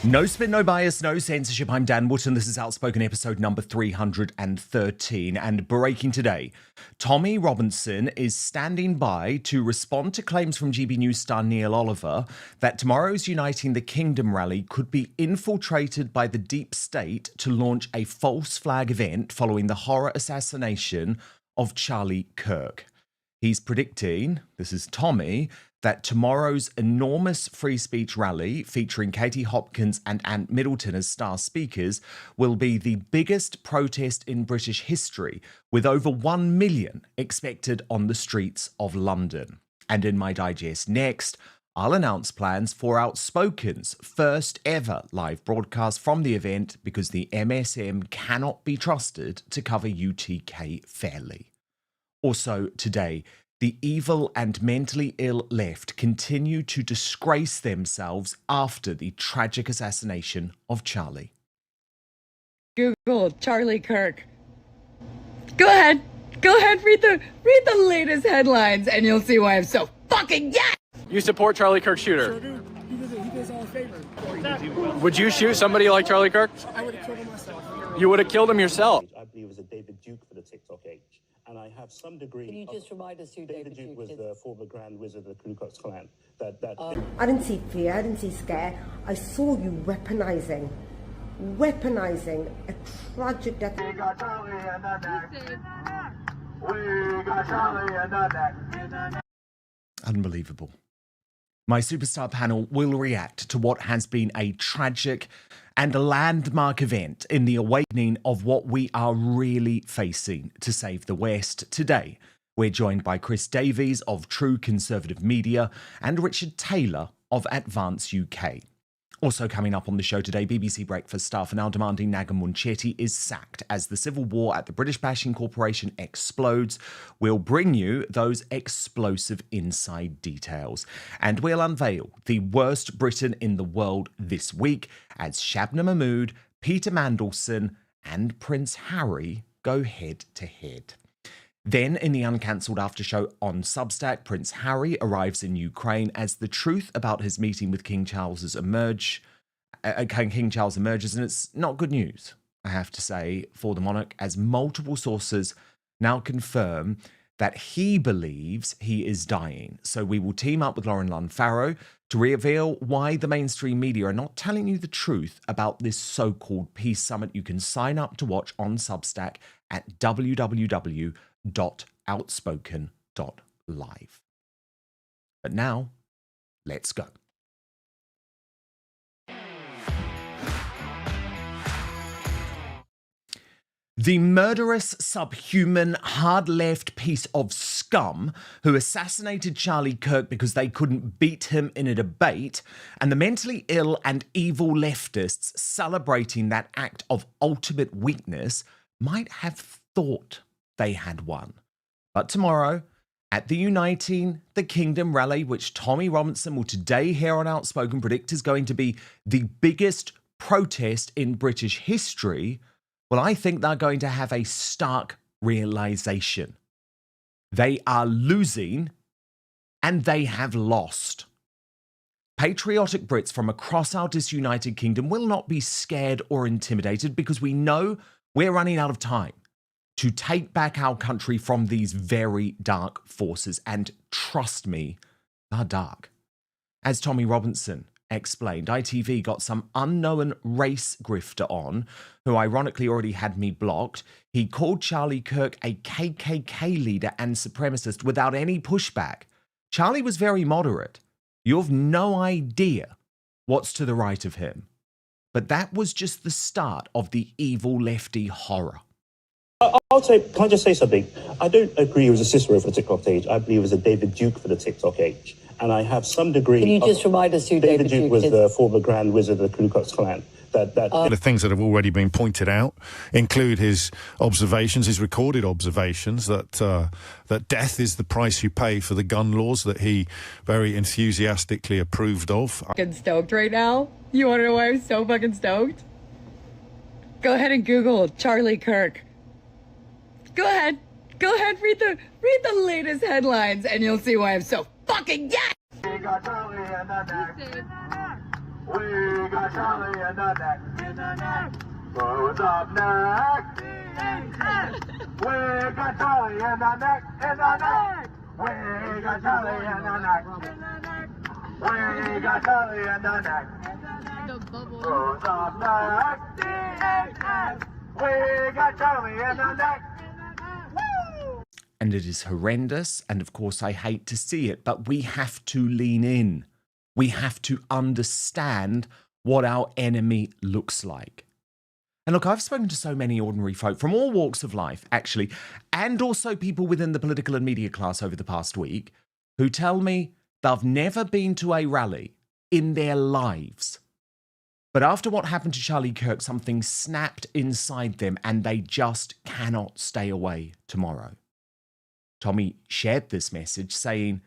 No spin, no bias, no censorship. I'm Dan Wootton. This is Outspoken episode number 313. And breaking today, Tommy Robinson is standing by to respond to claims from GB News star Neil Oliver that tomorrow's Uniting the Kingdom rally could be infiltrated by the deep state to launch a false flag event following the horror assassination of Charlie Kirk. He's predicting, this is Tommy, that tomorrow's enormous free speech rally featuring Katie Hopkins and Ant Middleton as star speakers will be the biggest protest in British history, with over 1 million expected on the streets of London. And in my digest next, I'll announce plans for Outspoken's first ever live broadcast from the event because the MSM cannot be trusted to cover UTK fairly. Also today, the evil and mentally ill left continue to disgrace themselves after the tragic assassination of Charlie. Google Charlie Kirk. Go ahead, read the latest headlines and you'll see why I'm so fucking yes! You support Charlie Kirk's shooter? Sure do. He does all a favor. Would you shoot somebody like Charlie Kirk? I would have killed him myself. You would have killed him yourself. I believe it was a David Duke for the TikTok age. And I have some degree. Can you just remind us who David Duke was? is? The former Grand Wizard of the Ku Klux Klan. I didn't see fear, I didn't see scare. I saw you weaponizing a tragic death. We got Charlie and that. We got Charlie and that. Unbelievable. My superstar panel will react to what has been a tragic and a landmark event in the awakening of what we are really facing to save the West. Today, we're joined by Chris Davies of True Conservative Media and Richard Taylor of Advance UK. Also coming up on the show today, BBC Breakfast staff are now demanding Naga Munchetty is sacked as the civil war at the British Bashing Corporation explodes. We'll bring you those explosive inside details. And we'll unveil the worst Britain in the world this week as Shabnam Mahmood, Peter Mandelson and Prince Harry go head to head. Then, in the uncancelled after show on Substack, Prince Harry arrives in Ukraine as the truth about his meeting with King Charles emerges, and it's not good news, I have to say, for the monarch, as multiple sources now confirm that he believes he is dying. So we will team up with Lauren Lunn-Farrow to reveal why the mainstream media are not telling you the truth about this so-called peace summit. You can sign up to watch on Substack at www.outspoken.live. But now, let's go. The murderous, subhuman, hard-left piece of scum who assassinated Charlie Kirk because they couldn't beat him in a debate, and the mentally ill and evil leftists celebrating that act of ultimate weakness might have thought they had won. But tomorrow, at the Uniting the Kingdom rally, which Tommy Robinson will today here on Outspoken predict is going to be the biggest protest in British history, well, I think they're going to have a stark realization. They are losing, and they have lost. Patriotic Brits from across our disunited kingdom will not be scared or intimidated because we know we're running out of time to take back our country from these very dark forces. And trust me, they're dark. As Tommy Robinson explained, ITV got some unknown race grifter on, who ironically already had me blocked. He called Charlie Kirk a KKK leader and supremacist without any pushback. Charlie was very moderate. You have no idea what's to the right of him. But that was just the start of the evil lefty horror. I'll say, can I just say something? I don't agree he was a Cicero for the TikTok age. I believe it was a David Duke for the TikTok age. And I have some degree. Can you just remind us who David Duke was? is? The former Grand Wizard of the Ku Klux Klan. The things that have already been pointed out include his observations, his recorded observations, that death is the price you pay for the gun laws that he very enthusiastically approved of. Fucking stoked right now. You want to know why I'm so fucking stoked? Go ahead and Google Charlie Kirk. Go ahead, read the latest headlines and you'll see why I'm so fucking yes! We got Charlie and that. We got Charlie in the neck. Who's up next? We got Charlie in the neck. We got Charlie in the neck. We got Charlie in the neck. Who's up next? We got Charlie in the neck. And it is horrendous, and of course I hate to see it, but we have to lean in. We have to understand what our enemy looks like. And look, I've spoken to so many ordinary folk from all walks of life, actually, and also people within the political and media class over the past week, who tell me they've never been to a rally in their lives. But after what happened to Charlie Kirk, something snapped inside them and they just cannot stay away tomorrow. Tommy shared this message saying,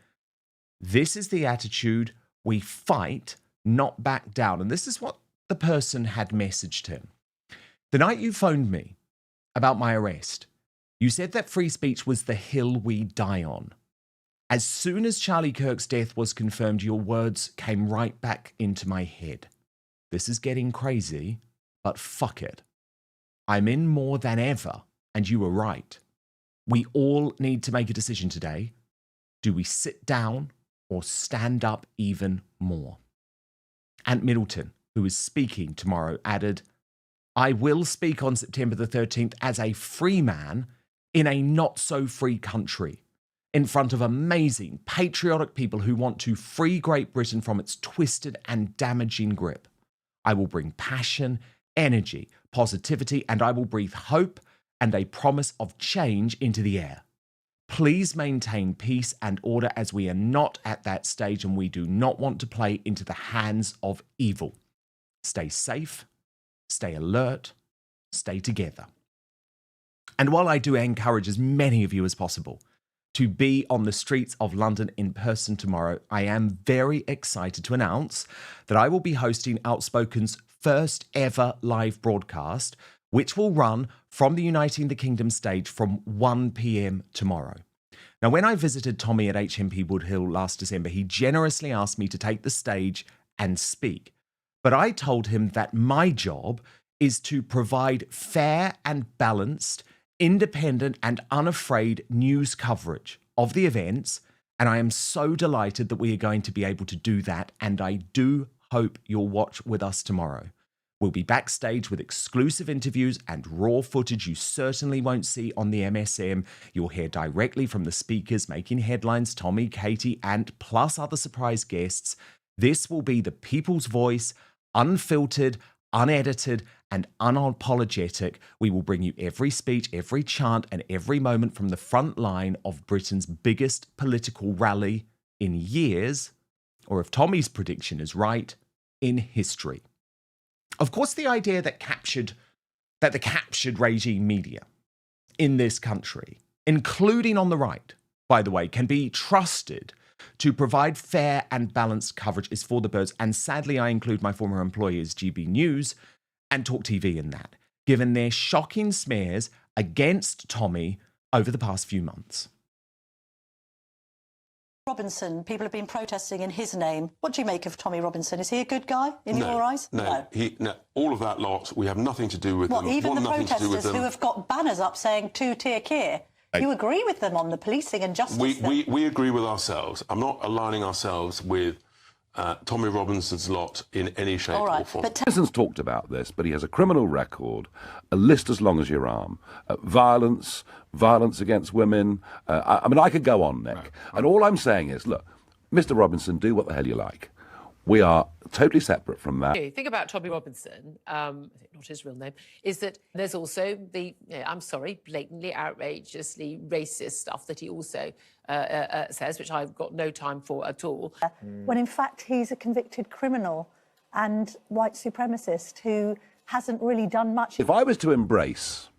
"This is the attitude, we fight, not back down." And this is what the person had messaged him. "The night you phoned me about my arrest, you said that free speech was the hill we die on. As soon as Charlie Kirk's death was confirmed, your words came right back into my head. This is getting crazy, but fuck it. I'm in more than ever, and you were right. We all need to make a decision today. Do we sit down or stand up even more?" And Middleton, who is speaking tomorrow, added, "I will speak on September the 13th as a free man in a not-so-free country, in front of amazing, patriotic people who want to free Great Britain from its twisted and damaging grip. I will bring passion, energy, positivity, and I will breathe hope and a promise of change into the air. Please maintain peace and order, as we are not at that stage and we do not want to play into the hands of evil. Stay safe, stay alert, stay together." And while I do encourage as many of you as possible to be on the streets of London in person tomorrow, I am very excited to announce that I will be hosting Outspoken's first ever live broadcast, which will run from the Uniting the Kingdom stage from 1 p.m. tomorrow. Now, when I visited Tommy at HMP Woodhill last December, he generously asked me to take the stage and speak. But I told him that my job is to provide fair and balanced, independent and unafraid news coverage of the events, and I am so delighted that we are going to be able to do that, and I do hope you'll watch with us tomorrow. We'll be backstage with exclusive interviews and raw footage you certainly won't see on the MSM. You'll hear directly from the speakers making headlines, Tommy, Katie, and plus other surprise guests. This will be the people's voice, unfiltered, unedited, and unapologetic. We will bring you every speech, every chant, and every moment from the front line of Britain's biggest political rally in years, or if Tommy's prediction is right, in history. Of course, the idea that the captured regime media in this country, including on the right, by the way, can be trusted to provide fair and balanced coverage is for the birds. And sadly, I include my former employers, GB News and Talk TV in that, given their shocking smears against Tommy over the past few months. Robinson, people have been protesting in his name. What do you make of Tommy Robinson? Is he a good guy in your eyes? No, all of that lot, we have nothing to do with them. Even the protesters who have got banners up saying two-tier Keir, you agree with them on the policing and justice? We agree with ourselves. I'm not aligning ourselves with Tommy Robinson's lot in any shape or form. Robinson's talked about this, but he has a criminal record, a list as long as your arm, violence against women. I mean, I could go on, Nick. Right. And all I'm saying is, look, Mr. Robinson, do what the hell you like. We are totally separate from that. The thing about Tommy Robinson, not his real name, is that there's also the, blatantly, outrageously racist stuff that he also says, which I've got no time for at all. When in fact he's a convicted criminal and white supremacist who hasn't really done much. If I was to embrace,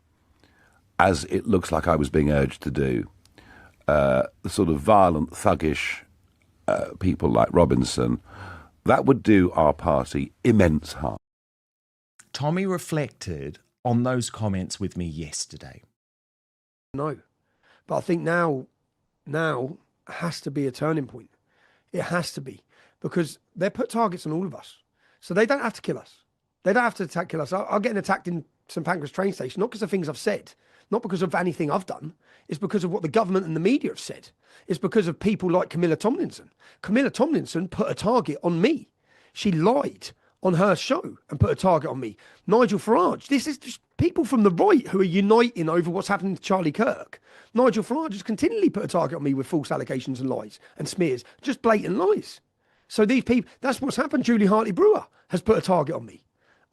as it looks like I was being urged to do, the sort of violent, thuggish people like Robinson, that would do our party immense harm. Tommy reflected on those comments with me yesterday. No, but I think now has to be a turning point. It has to be, because they put targets on all of us. So they don't have to kill us. They don't have to kill us. I'm getting attacked in St Pancras train station, not because of things I've said, not because of anything I've done. It's because of what the government and the media have said. It's because of people like Camilla Tomlinson. Camilla Tomlinson put a target on me. She lied on her show and put a target on me. Nigel Farage. This is just people from the right who are uniting over what's happening to Charlie Kirk. Nigel Farage has continually put a target on me with false allegations and lies and smears, just blatant lies. So these people, that's what's happened. Julie Hartley-Brewer has put a target on me.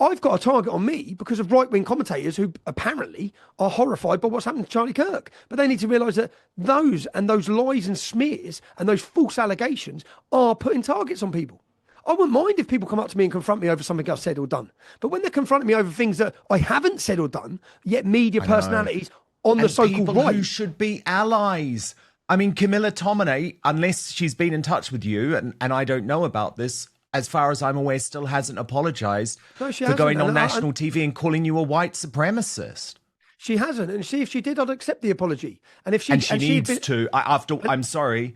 I've got a target on me because of right-wing commentators who apparently are horrified by what's happened to Charlie Kirk. But they need to realise that those lies and smears and those false allegations are putting targets on people. I wouldn't mind if people come up to me and confront me over something I've said or done. But when they're confronting me over things that I haven't said or done, yet media personalities on the so-called people right... who should be allies. I mean, Camilla Tominey, unless she's been in touch with you, and I don't know about this, as far as I'm aware, still hasn't apologised for going on national TV and calling you a white supremacist. She hasn't, and if she did, I'd accept the apology. And if she needs to, I'm sorry,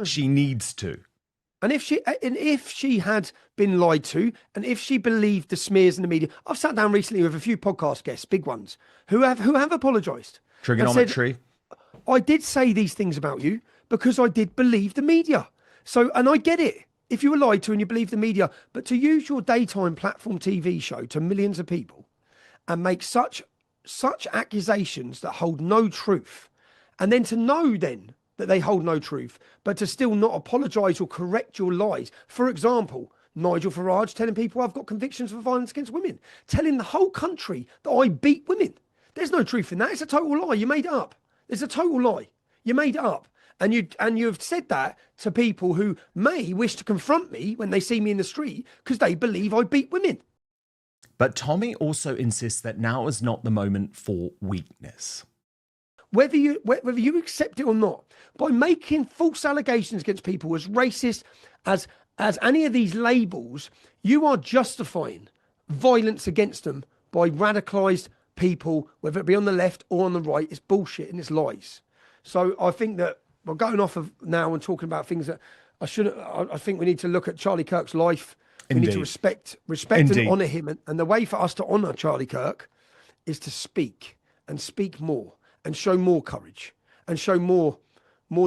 she needs to. And if she had been lied to, and if she believed the smears in the media, I've sat down recently with a few podcast guests, big ones, who have apologised. Trigonometry. I did say these things about you because I did believe the media. So, and I get it. If you were lied to and you believe the media, but to use your daytime platform TV show to millions of people and make such accusations that hold no truth, and then to know then that they hold no truth, but to still not apologise or correct your lies. For example, Nigel Farage telling people I've got convictions for violence against women, telling the whole country that I beat women. There's no truth in that. It's a total lie. You made it up. It's a total lie. You made it up. And you've said that to people who may wish to confront me when they see me in the street because they believe I beat women. But Tommy also insists that now is not the moment for weakness. Whether you accept it or not, by making false allegations against people as racist as any of these labels, you are justifying violence against them by radicalised people, whether it be on the left or on the right. It's bullshit and it's lies. So I think that we're going off of now and talking about things that I shouldn't. I think we need to look at Charlie Kirk's life. We need to respect and honour him. And the way for us to honour Charlie Kirk is to speak and speak more and show more courage and show more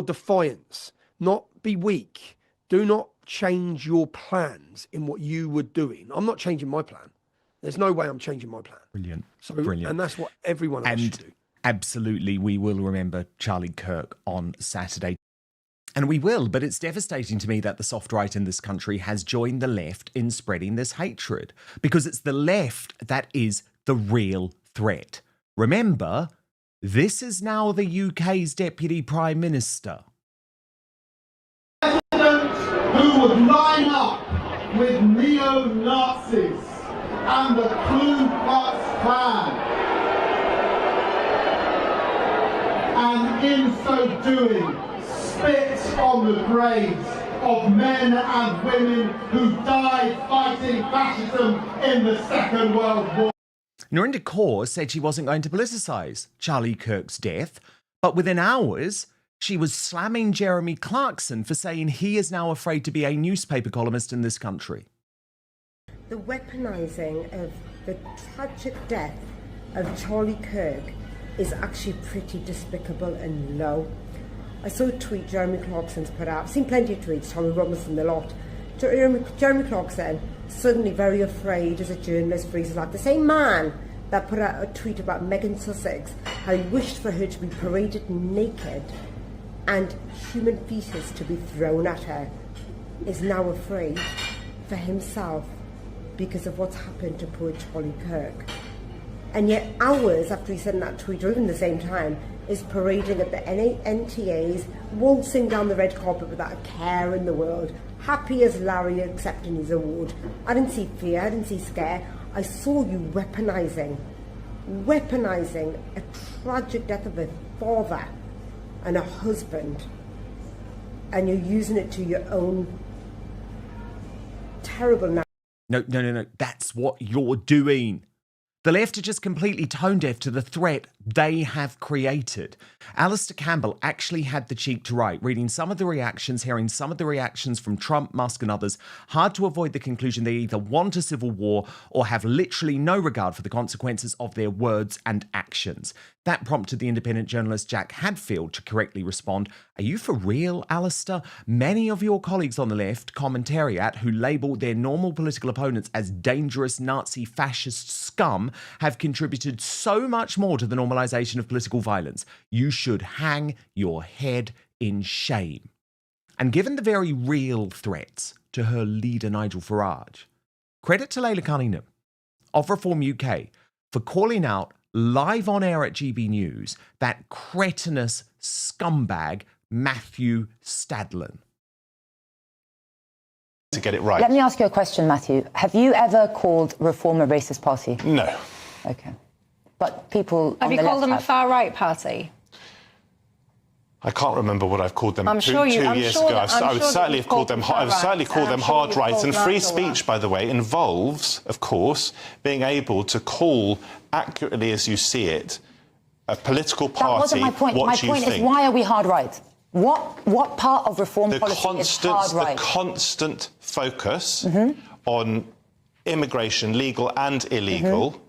defiance. Not be weak. Do not change your plans in what you were doing. I'm not changing my plan. There's no way I'm changing my plan. Brilliant. Brilliant. And that's what everyone else should do. Absolutely, we will remember Charlie Kirk on Saturday. And we will, but it's devastating to me that the soft right in this country has joined the left in spreading this hatred, because it's the left that is the real threat. Remember, this is now the UK's Deputy Prime Minister. Who would line up with neo-Nazis and the Ku Klux Klan. And in so doing, spit on the graves of men and women who died fighting fascism in the Second World War. Narinder Kaur said she wasn't going to politicise Charlie Kirk's death, but within hours, she was slamming Jeremy Clarkson for saying he is now afraid to be a newspaper columnist in this country. The weaponizing of the tragic death of Charlie Kirk is actually pretty despicable and low. I saw a tweet Jeremy Clarkson's put out. I've seen plenty of tweets, Tommy Robinson, the lot. Jeremy Clarkson, suddenly very afraid as a journalist for his life. The same man that put out a tweet about Megan Sussex, how he wished for her to be paraded naked and human feces to be thrown at her, is now afraid for himself because of what's happened to poor Charlie Kirk. And yet hours after he sent that tweet, or even the same time, is parading at the NTAs, waltzing down the red carpet without a care in the world, happy as Larry accepting his award. I didn't see fear, I didn't see scare. I saw you weaponizing a tragic death of a father and a husband, and you're using it to your own terrible... No. That's what you're doing. The left are just completely tone deaf to the threat they have created. Alistair Campbell actually had the cheek to write, reading some of the reactions, hearing some of the reactions from Trump, Musk and others, hard to avoid the conclusion they either want a civil war or have literally no regard for the consequences of their words and actions. That prompted the independent journalist Jack Hadfield to correctly respond, "Are you for real, Alistair? Many of your colleagues on the left commentariat who label their normal political opponents as dangerous Nazi fascist scum have contributed so much more to the normalization of political violence. You should hang your head in shame." And given the very real threats to her leader Nigel Farage, credit to Leila Cunningham of Reform UK for calling out live on air at GB News that cretinous scumbag Matthew Stadlen. To get it right. Let me ask you a question, Matthew. Have you ever called Reform a racist party? No. Okay. But people Have on you the called left them a have. far-right party? I can't remember what I've called them. I'm sure you- 2 I'm years sure ago. that- I'm I would sure certainly that have called them. you've I would called certainly them call hard them right. I'm hard sure right. you've And called free Nigel speech, by the way, involves, of course, being able to call accurately as you see it a political party. That wasn't my point. What My you point think. is, why are we hard right? What part of reform The policy is hard right? constant focus on immigration, legal and illegal,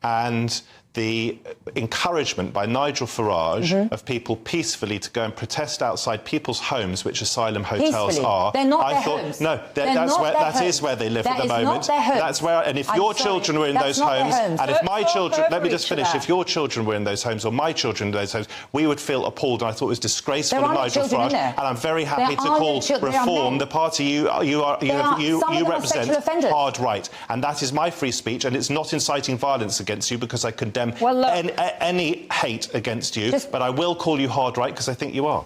and the encouragement by Nigel Farage of people peacefully to go and protest outside people's homes, which asylum hotels Peacefully. are. They're not I their thought, homes. no, They're that's not where their that homes. is where they live That at the is not moment. their homes. That's where, and if I'm your sorry, children were in that's those not their homes, homes. and if my Don't children, talk let me over just each finish. other. If your children were in those homes or my children in those homes, we would feel appalled. And I thought it was disgraceful There of are no Nigel children in Farage. there. And I'm very happy There to are no call children. They are Reform, men. the party you Some of them are represent, sexual offenders. hard right. And that is my free speech, and it's not inciting violence against you because I condemn Well, look- any hate against you. Just- but I will call you hard right because I think you are.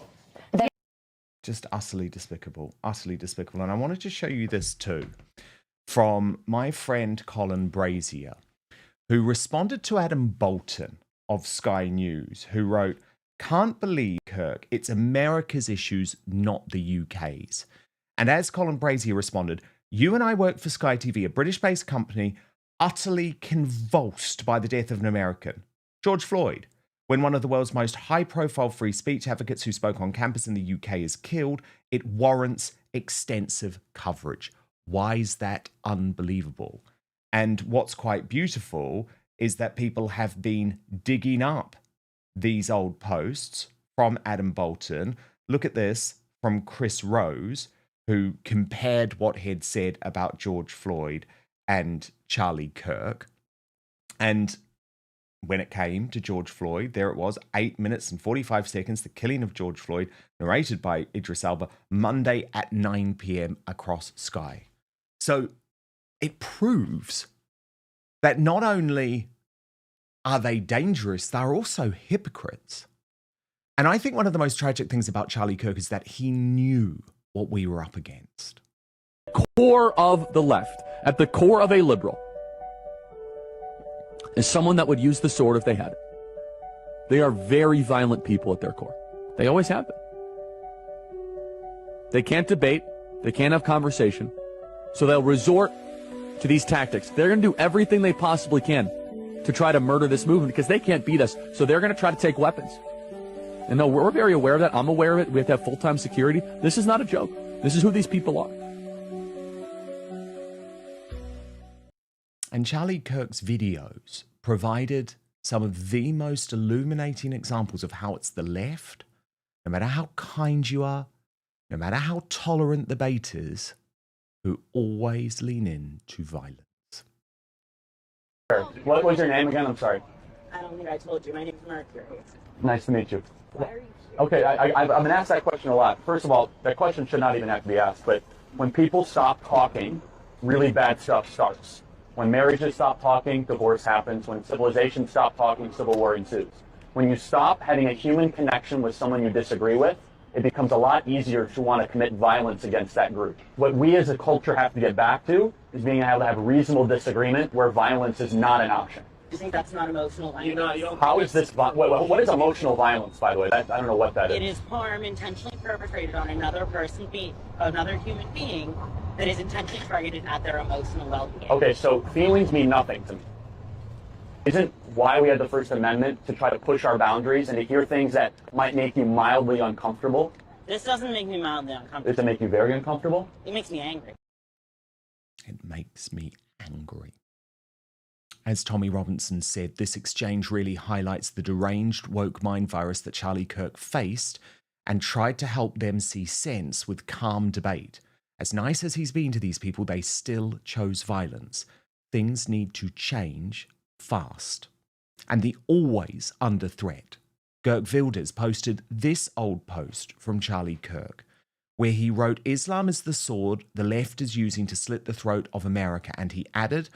Just utterly despicable, utterly despicable. And I wanted to show you this too, from my friend Colin Brazier, who responded to Adam Bolton of Sky News, who wrote, "Can't believe, Kirk, it's America's issues, not the UK's." And as Colin Brazier responded, "You and I work for Sky TV, a British-based company, utterly convulsed by the death of an American, George Floyd. When one of the world's most high-profile free speech advocates who spoke on campus in the UK is killed, it warrants extensive coverage. Why is that unbelievable?" And what's quite beautiful is that people have been digging up these old posts from Adam Bolton. Look at this from Chris Rose, who compared what he'd said about George Floyd and Charlie Kirk. And when it came to George Floyd, there it was, 8 minutes and 45 seconds, the killing of George Floyd, narrated by Idris Elba, Monday at 9 p.m. across Sky. So it proves that not only are they dangerous, they're also hypocrites. And I think one of the most tragic things about Charlie Kirk is that he knew what we were up against. Core of the left, at the core of a liberal, is someone that would use the sword if they had it. They are very violent people at their core. They always have been. They can't debate. They can't have conversation. So they'll resort to these tactics. They're going to do everything they possibly can to try to murder this movement because they can't beat us. So they're going to try to take weapons. And no, we're very aware of that. I'm aware of it. We have to have full-time security. This is not a joke. This is who these people are. And Charlie Kirk's videos provided some of the most illuminating examples of how it's the left, no matter how kind you are, no matter how tolerant the bait is, who always lean into violence. What was your name again? I'm sorry. I don't think I told you. My name's Mercury. Nice to meet you. Okay, I've been asked that question a lot. First of all, that question should not even have to be asked, but when people stop talking, really bad stuff starts. When marriages stop talking, divorce happens. When civilizations stop talking, civil war ensues. When you stop having a human connection with someone you disagree with, it becomes a lot easier to want to commit violence against that group. What we as a culture have to get back to is being able to have reasonable disagreement where violence is not an option. Do you think that's not emotional violence? How is this? What is emotional violence, by the way? I don't know what that is. It is harm intentionally perpetrated on another person, another human being, that is intentionally targeted at their emotional well-being. Okay, so feelings mean nothing to me. Isn't why we had the First Amendment to try to push our boundaries and to hear things that might make you mildly uncomfortable? This doesn't make me mildly uncomfortable. Does it make you very uncomfortable? It makes me angry. It makes me angry. As Tommy Robinson said, this exchange really highlights the deranged woke mind virus that Charlie Kirk faced and tried to help them see sense with calm debate. As nice as he's been to these people, they still chose violence. Things need to change fast. And the always under threat, Geert Wilders posted this old post from Charlie Kirk, where he wrote, "Islam is the sword the left is using to slit the throat of America." And he added,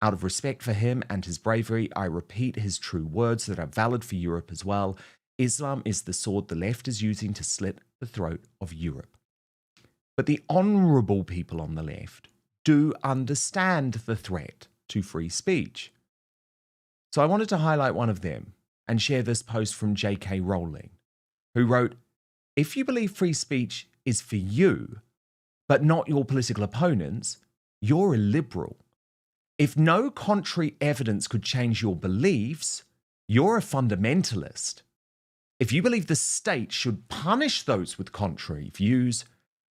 "Out of respect for him and his bravery, I repeat his true words that are valid for Europe as well. Islam is the sword the left is using to slit the throat of Europe." But the honourable people on the left do understand the threat to free speech. So I wanted to highlight one of them and share this post from J.K. Rowling, who wrote, "If you believe free speech is for you, but not your political opponents, you're a liberal. If no contrary evidence could change your beliefs, you're a fundamentalist. If you believe the state should punish those with contrary views,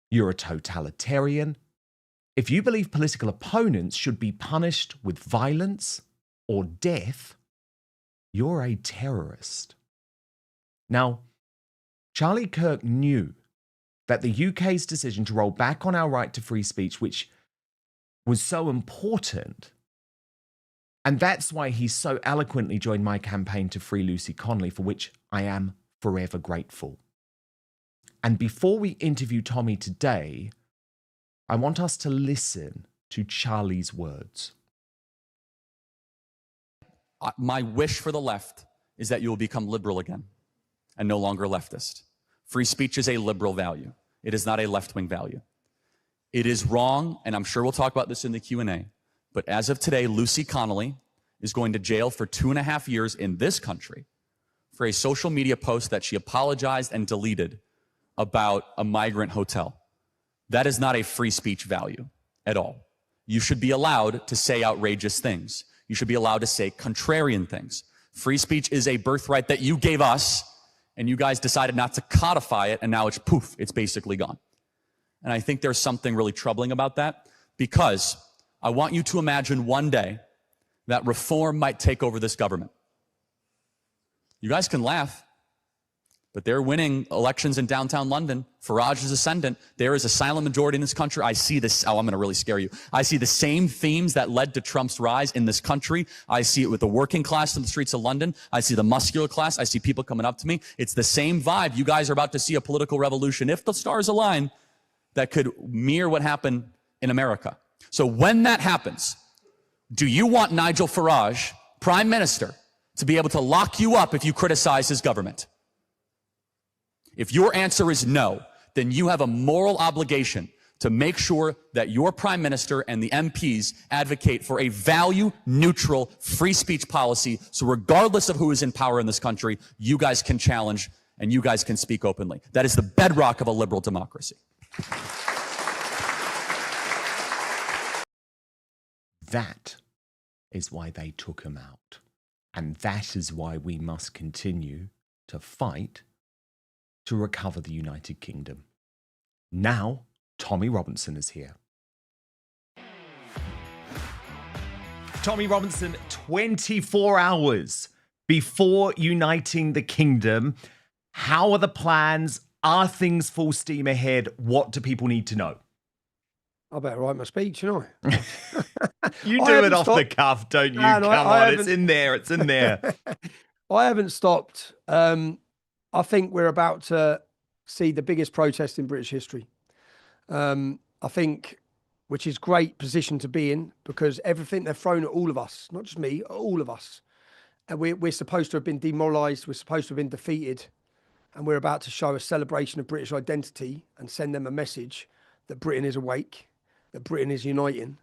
you're a totalitarian. If you believe political opponents should be punished with violence or death, you're a terrorist." Now, Charlie Kirk knew that the UK's decision to roll back on our right to free speech, which was so important, and that's why he so eloquently joined my campaign to free Lucy Connolly, for which I am forever grateful. And before we interview Tommy today, I want us to listen to Charlie's words. My wish for the left is that you will become liberal again and no longer leftist. Free speech is a liberal value. It is not a left-wing value. It is wrong, and I'm sure we'll talk about this in the Q&A, but as of today, Lucy Connolly is going to jail for 2.5 years in this country for a social media post that she apologized and deleted about a migrant hotel. That is not a free speech value at all. You should be allowed to say outrageous things. You should be allowed to say contrarian things. Free speech is a birthright that you gave us, and you guys decided not to codify it, and now it's poof, it's basically gone. And I think there's something really troubling about that, because I want you to imagine one day that reform might take over this government. You guys can laugh, but they're winning elections in downtown London. Farage is ascendant. There is a silent majority in this country. I see this. Oh, I'm going to really scare you. I see the same themes that led to Trump's rise in this country. I see it with the working class in the streets of London. I see the muscular class. I see people coming up to me. It's the same vibe. You guys are about to see a political revolution, if the stars align, that could mirror what happened in America. So when that happens, do you want Nigel Farage, Prime Minister, to be able to lock you up if you criticize his government? If your answer is no, then you have a moral obligation to make sure that your Prime Minister and the MPs advocate for a value-neutral free speech policy, so regardless of who is in power in this country, you guys can challenge and you guys can speak openly. That is the bedrock of a liberal democracy. That is why they took him out. And that is why we must continue to fight to recover the United Kingdom. Now, Tommy Robinson is here. Tommy Robinson, 24 hours before uniting the kingdom. How are the plans? Are things full steam ahead? What do people need to know? I better write my speech, you know. You do it off the cuff, don't you? No, Come on, it's in there, it's in there. I haven't stopped. I think we're about to see the biggest protest in British history. I think, which is great position to be in, because everything they've thrown at all of us, not just me, all of us, and we're supposed to have been demoralised, we're supposed to have been defeated, and we're about to show a celebration of British identity and send them a message that Britain is awake, that Britain is uniting,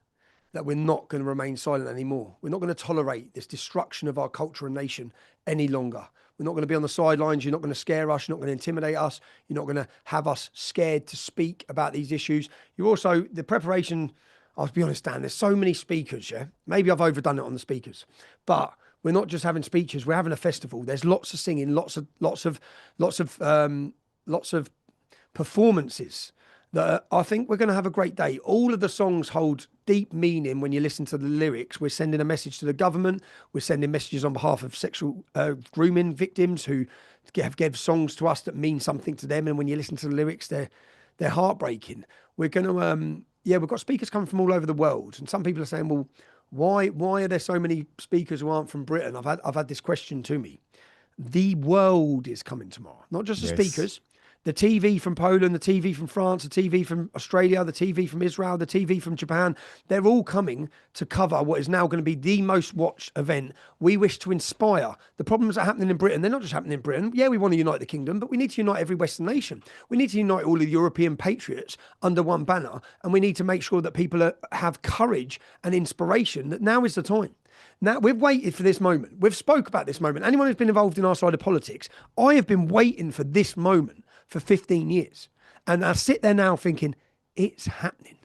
that we're not going to remain silent anymore. We're not going to tolerate this destruction of our culture and nation any longer. We're not going to be on the sidelines. You're not going to scare us. You're not going to intimidate us. You're not going to have us scared to speak about these issues. You're also, the preparation, I'll be honest, Dan, there's so many speakers, yeah? Maybe I've overdone it on the speakers, but We're not just having speeches. We're having a festival. There's lots of singing, lots of performances. That I think we're going to have a great day. All of the songs hold deep meaning when you listen to the lyrics. We're sending a message to the government. We're sending messages on behalf of sexual grooming victims who give songs to us that mean something to them. And when you listen to the lyrics, they're heartbreaking. We're going to, we've got speakers coming from all over the world. And some people are saying, well, why are there so many speakers who aren't from Britain? I've had this question to me. The world is coming tomorrow, not just the speakers. The TV from Poland, the TV from France, the TV from Australia, the TV from Israel, the TV from Japan, they're all coming to cover what is now going to be the most watched event. We wish to inspire. The problems that are happening in Britain, they're not just happening in Britain. Yeah, we want to unite the kingdom, but we need to unite every Western nation. We need to unite all of the European patriots under one banner, and we need to make sure that people have courage and inspiration, that now is the time. Now, we've waited for this moment. We've spoke about this moment. Anyone who's been involved in our side of politics, I have been waiting for this moment for 15 years. And I sit there now thinking, it's happening.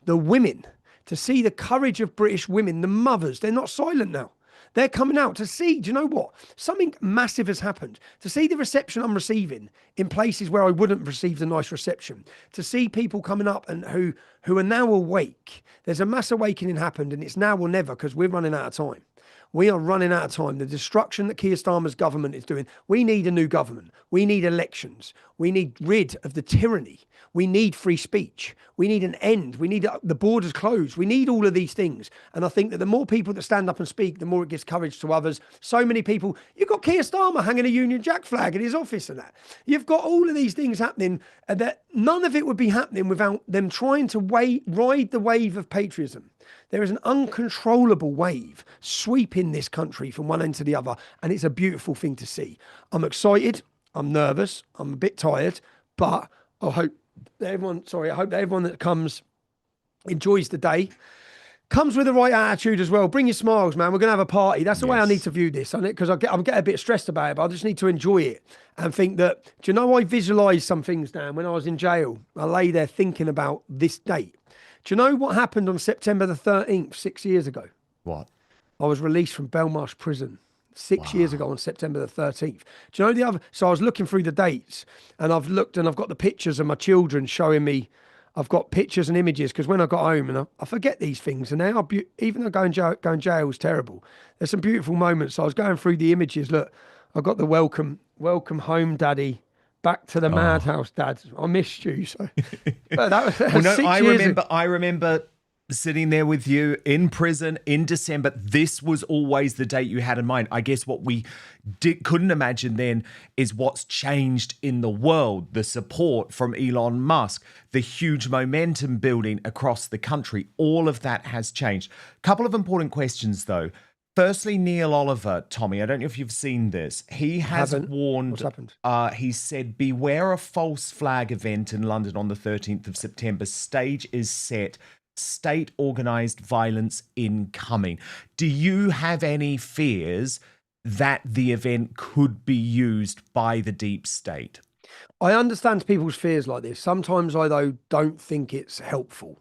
The women, to see the courage of British women, the mothers, they're not silent now. They're coming out to see, do you know what? Something massive has happened. To see the reception I'm receiving in places where I wouldn't have received a nice reception. To see people coming up and who are now awake. There's a mass awakening happened, and it's now or never, because we're running out of time. We are running out of time. The destruction that Keir Starmer's government is doing. We need a new government. We need elections. We need rid of the tyranny. We need free speech. We need an end. We need the borders closed. We need all of these things. And I think that the more people that stand up and speak, the more it gives courage to others. So many people, you've got Keir Starmer hanging a Union Jack flag in his office and that. You've got all of these things happening, and that none of it would be happening without them trying to ride the wave of patriotism. There is an uncontrollable wave sweeping this country from one end to the other, and it's a beautiful thing to see. I'm excited. I'm nervous. I'm a bit tired, but I hope that everyone that comes enjoys the day, comes with the right attitude as well. Bring your smiles, man. We're going to have a party. That's the way I need to view this, because I'm getting a bit stressed about it, but I just need to enjoy it and think that, do you know, I visualised some things, Dan, when I was in jail. I lay there thinking about this date. Do you know what happened on September the 13th, 6 years ago? What? I was released from Belmarsh Prison 6 years ago on September the 13th. Do you know the other? So I was looking through the dates, and I've looked, and I've got the pictures of my children showing me. I've got pictures and images, because when I got home, and I forget these things, and they are even though going jail was terrible, there's some beautiful moments. So I was going through the images. Look, I got the welcome home, Daddy. Back to the madhouse, Dad. I missed you. So but that was, well, no, I remember sitting there with you in prison in December. This was always the date you had in mind. I guess what we couldn't imagine then is what's changed in the world. The support from Elon Musk, the huge momentum building across the country. All of that has changed. Couple of important questions, though. Firstly, Neil Oliver, Tommy, I don't know if you've seen this. He has warned, what's happened? He said, beware a false flag event in London on the 13th of September. Stage is set. State organised violence incoming. Do you have any fears that the event could be used by the deep state? I understand people's fears like this. Sometimes I, though, don't think it's helpful.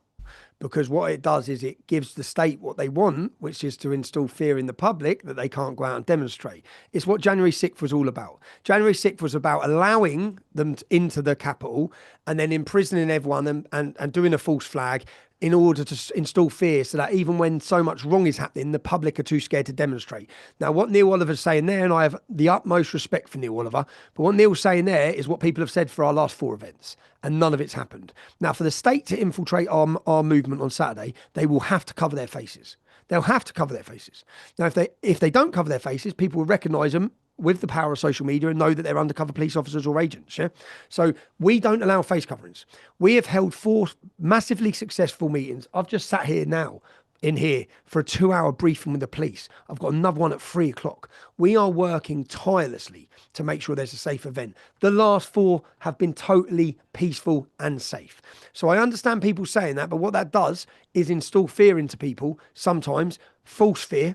Because what it does is it gives the state what they want, which is to instill fear in the public that they can't go out and demonstrate. It's what January 6th was all about. January 6th was about allowing them into the capital and then imprisoning everyone and doing a false flag in order to install fear, so that even when so much wrong is happening, the public are too scared to demonstrate. Now, what Neil Oliver's saying there, and I have the utmost respect for Neil Oliver, but what Neil's saying there is what people have said for our last 4 events, and none of it's happened. Now, for the state to infiltrate our movement on Saturday, they will have to cover their faces. They'll have to cover their faces. Now, if they don't cover their faces, people will recognise them with the power of social media and know that they're undercover police officers or agents. Yeah. So we don't allow face coverings. We have held 4 massively successful meetings. I've just sat here now in here for a 2-hour briefing with the police. I've got another one at 3 o'clock. We are working tirelessly to make sure there's a safe event. The last 4 have been totally peaceful and safe. So I understand people saying that, but what that does is install fear into people, sometimes false fear.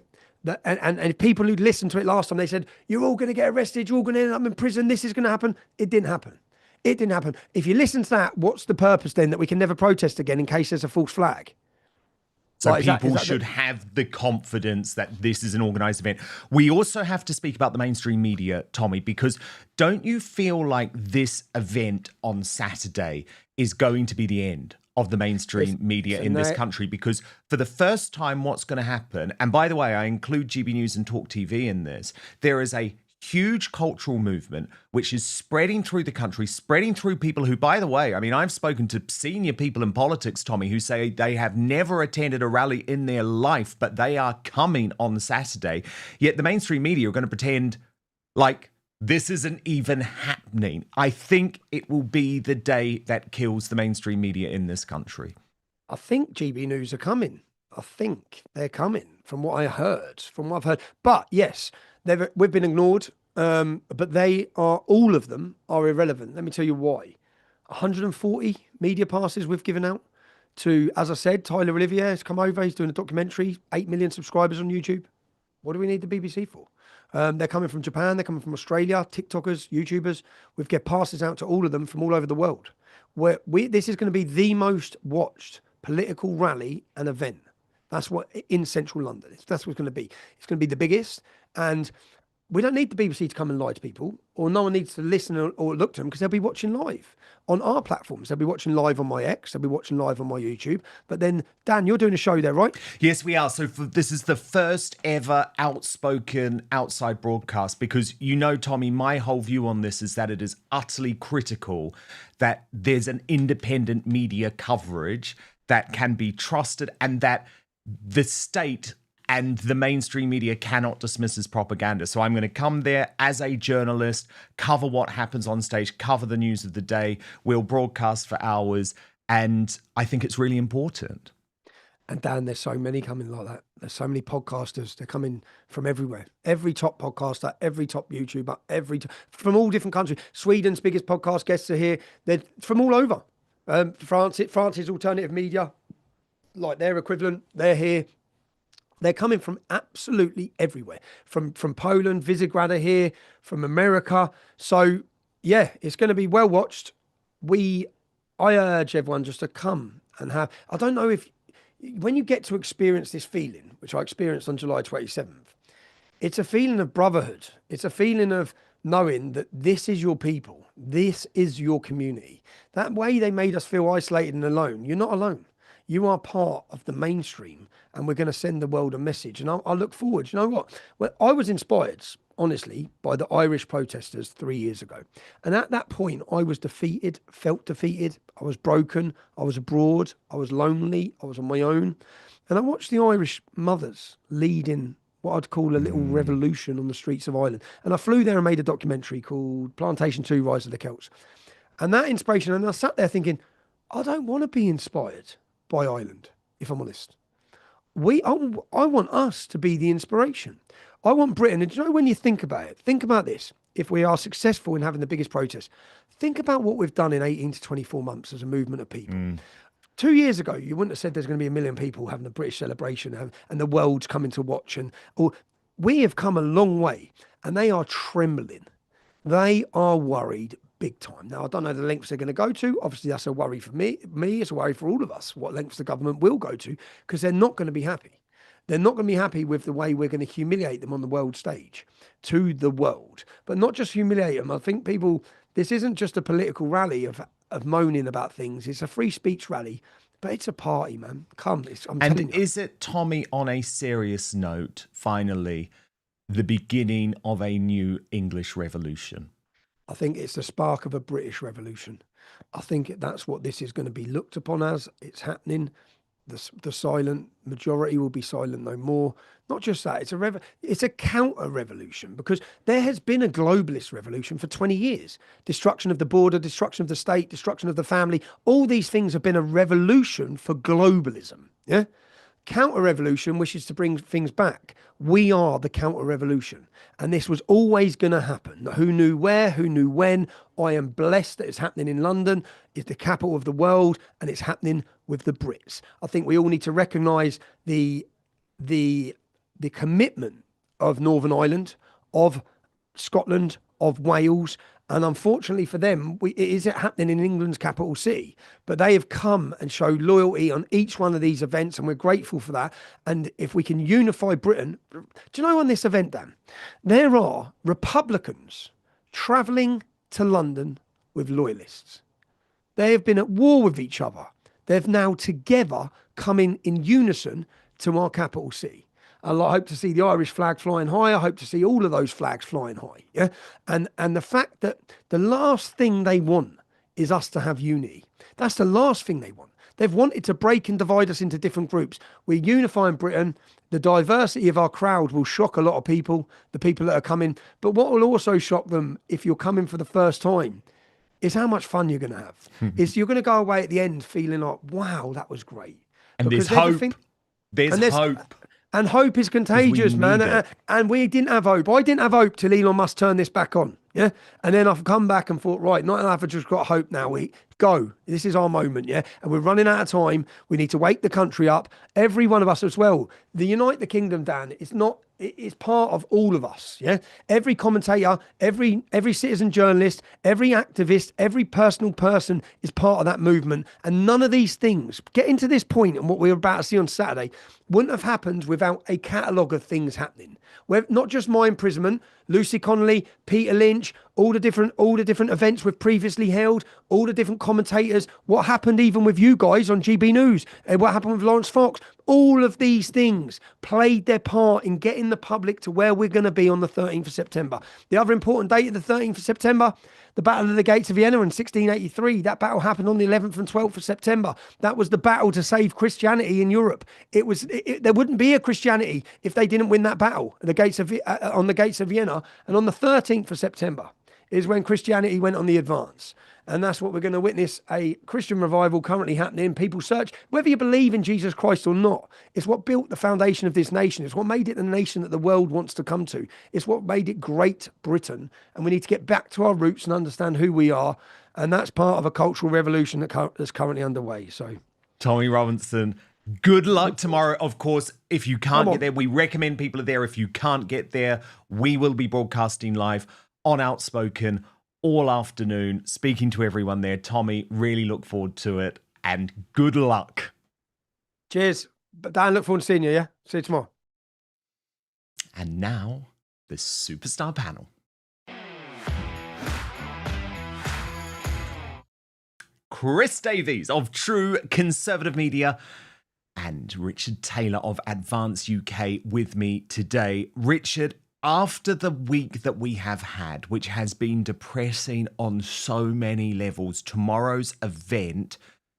And people who listened to it last time, they said, you're all going to get arrested, you're all going to end up in prison, this is going to happen. It didn't happen. It didn't happen. If you listen to that, what's the purpose then that we can never protest again in case there's a false flag? So Like, people should have the confidence that this is an organised event. We also have to speak about the mainstream media, Tommy, because don't you feel like this event on Saturday is going to be the end of the mainstream media in this country? Because for the first time, what's going to happen, and by the way, I include GB News and Talk TV in this, there is a huge cultural movement which is spreading through the country, spreading through people who, by the way, I mean, I've spoken to senior people in politics, Tommy, who say they have never attended a rally in their life, but they are coming on Saturday. Yet the mainstream media are going to pretend like this isn't even happening. I think it will be the day that kills the mainstream media in this country. I think GB News are coming. I think they're coming from what I heard, But yes, we've been ignored, but all of them are irrelevant. Let me tell you why. 140 media passes we've given out to, as I said, Tyler Olivier has come over. He's doing a documentary, 8 million subscribers on YouTube. What do we need the BBC for? They're coming from Japan. They're coming from Australia, TikTokers, YouTubers. We've get passes out to all of them from all over the world. This is going to be the most watched political rally and event. That's what in central London. That's what it's going to be. It's going to be the biggest. And we don't need the BBC to come and lie to people, or no one needs to listen or look to them, because they'll be watching live on our platforms. They'll be watching live on my X. They'll be watching live on my YouTube. But then, Dan, you're doing a show there, right? Yes, we are. So this is the first ever Outspoken outside broadcast, because you know, Tommy, my whole view on this is that it is utterly critical that there's an independent media coverage that can be trusted, and that the state and the mainstream media cannot dismiss as propaganda. So I'm going to come there as a journalist, cover what happens on stage, cover the news of the day. We'll broadcast for hours. And I think it's really important. And Dan, there's so many coming like that. There's so many podcasters. They're coming from everywhere. Every top podcaster, every top YouTuber, from all different countries. Sweden's biggest podcast guests are here. They're from all over. France's alternative media, like their equivalent, they're here. They're coming from absolutely everywhere. From Poland, Visegrad are here, from America. So, yeah, it's going to be well watched. I urge everyone just to come and have... I don't know if... When you get to experience this feeling, which I experienced on July 27th, it's a feeling of brotherhood. It's a feeling of knowing that this is your people. This is your community. That way they made us feel isolated and alone. You're not alone. You are part of the mainstream, and we're going to send the world a message. And I look forward. You know what? Well, I was inspired, honestly, by the Irish protesters 3 years ago. And at that point, I was defeated, felt defeated. I was broken. I was abroad. I was lonely. I was on my own. And I watched the Irish mothers leading what I'd call a little revolution on the streets of Ireland. And I flew there and made a documentary called Plantation 2, Rise of the Celts. And that inspiration, and I sat there thinking, I don't want to be inspired by Ireland, if I'm honest. I want us to be the inspiration. I want Britain, and you know, when you think about it, think about this. If we are successful in having the biggest protest, think about what we've done in 18 to 24 months as a movement of people. 2 years ago, you wouldn't have said there's going to be 1 million people having a British celebration and the world's coming to watch. We have come a long way, and they are trembling. They are worried big time. Now, I don't know the lengths they're going to go to. Obviously, that's a worry for me. It's a worry for all of us, what lengths the government will go to, because they're not going to be happy. They're not going to be happy with the way we're going to humiliate them on the world stage to the world. But not just humiliate them. I think this isn't just a political rally of moaning about things. It's a free speech rally, but it's a party, man. Come, I'm telling you. Is it, Tommy, on a serious note, finally, the beginning of a new English revolution? I think it's the spark of a British revolution. I think that's what this is going to be looked upon as. It's happening. The silent majority will be silent no more. Not just that, it's a counter-revolution, because there has been a globalist revolution for 20 years. Destruction of the border, destruction of the state, destruction of the family. All these things have been a revolution for globalism. Yeah? Counter-revolution wishes to bring things back. We are the counter-revolution. And this was always going to happen. Who knew where? Who knew when? I am blessed that it's happening in London. It's the capital of the world, and it's happening with the Brits. I think we all need to recognise the commitment of Northern Ireland, of Scotland, of Wales, And unfortunately for them, it is happening in England's capital city. But they have come and showed loyalty on each one of these events, and we're grateful for that. And if we can unify Britain, do you know on this event, Dan, there are Republicans travelling to London with loyalists. They have been at war with each other. They've now together come in unison to our capital city. I hope to see the Irish flag flying high. I hope to see all of those flags flying high. Yeah. And the fact that the last thing they want is us to have unity. That's the last thing they want. They've wanted to break and divide us into different groups. We're unifying Britain. The diversity of our crowd will shock a lot of people, the people that are coming. But what will also shock them if you're coming for the first time is how much fun you're going to have. Is you're going to go away at the end feeling like, wow, that was great. And there's hope. There's hope. And hope is contagious, man. And we didn't have hope. I didn't have hope till Elon Musk turned this back on. Yeah. And then I've come back and thought, right, not enough. I've just got hope now. We go. This is our moment. Yeah. And we're running out of time. We need to wake the country up. Every one of us as well. The Unite the Kingdom, Dan, it's part of all of us. Yeah. Every commentator, every citizen journalist, every activist, every personal person is part of that movement. And none of these things, getting to this point and what we're about to see on Saturday, wouldn't have happened without a catalogue of things happening. Where not just my imprisonment, Lucy Connolly, Peter Lynch, all the different events we've previously held, all the different commentators, what happened even with you guys on GB News, and what happened with Lawrence Fox. All of these things played their part in getting the public to where we're going to be on the 13th of September. The other important date of the 13th of September, the Battle of the Gates of Vienna in 1683. That battle happened on the 11th and 12th of September. That was the battle to save Christianity in Europe. There wouldn't be a Christianity if they didn't win that battle on the Gates of Vienna. And on the 13th of September is when Christianity went on the advance. And that's what we're going to witness, a Christian revival currently happening. People search, whether you believe in Jesus Christ or not, it's what built the foundation of this nation. It's what made it the nation that the world wants to come to. It's what made it Great Britain. And we need to get back to our roots and understand who we are. And that's part of a cultural revolution that's currently underway. So, Tommy Robinson, good luck tomorrow. Of course, if you can't get there, we recommend people are there. If you can't get there, we will be broadcasting live on Outspoken all afternoon, speaking to everyone there. Tommy, really look forward to it, and good luck. Cheers. Dan, look forward to seeing you, yeah? See you tomorrow. And now, the Superstar Panel. Chris Davies of True Conservative Media and Richard Taylor of Advance UK with me today. Richard, after the week that we have had, which has been depressing on so many levels, tomorrow's event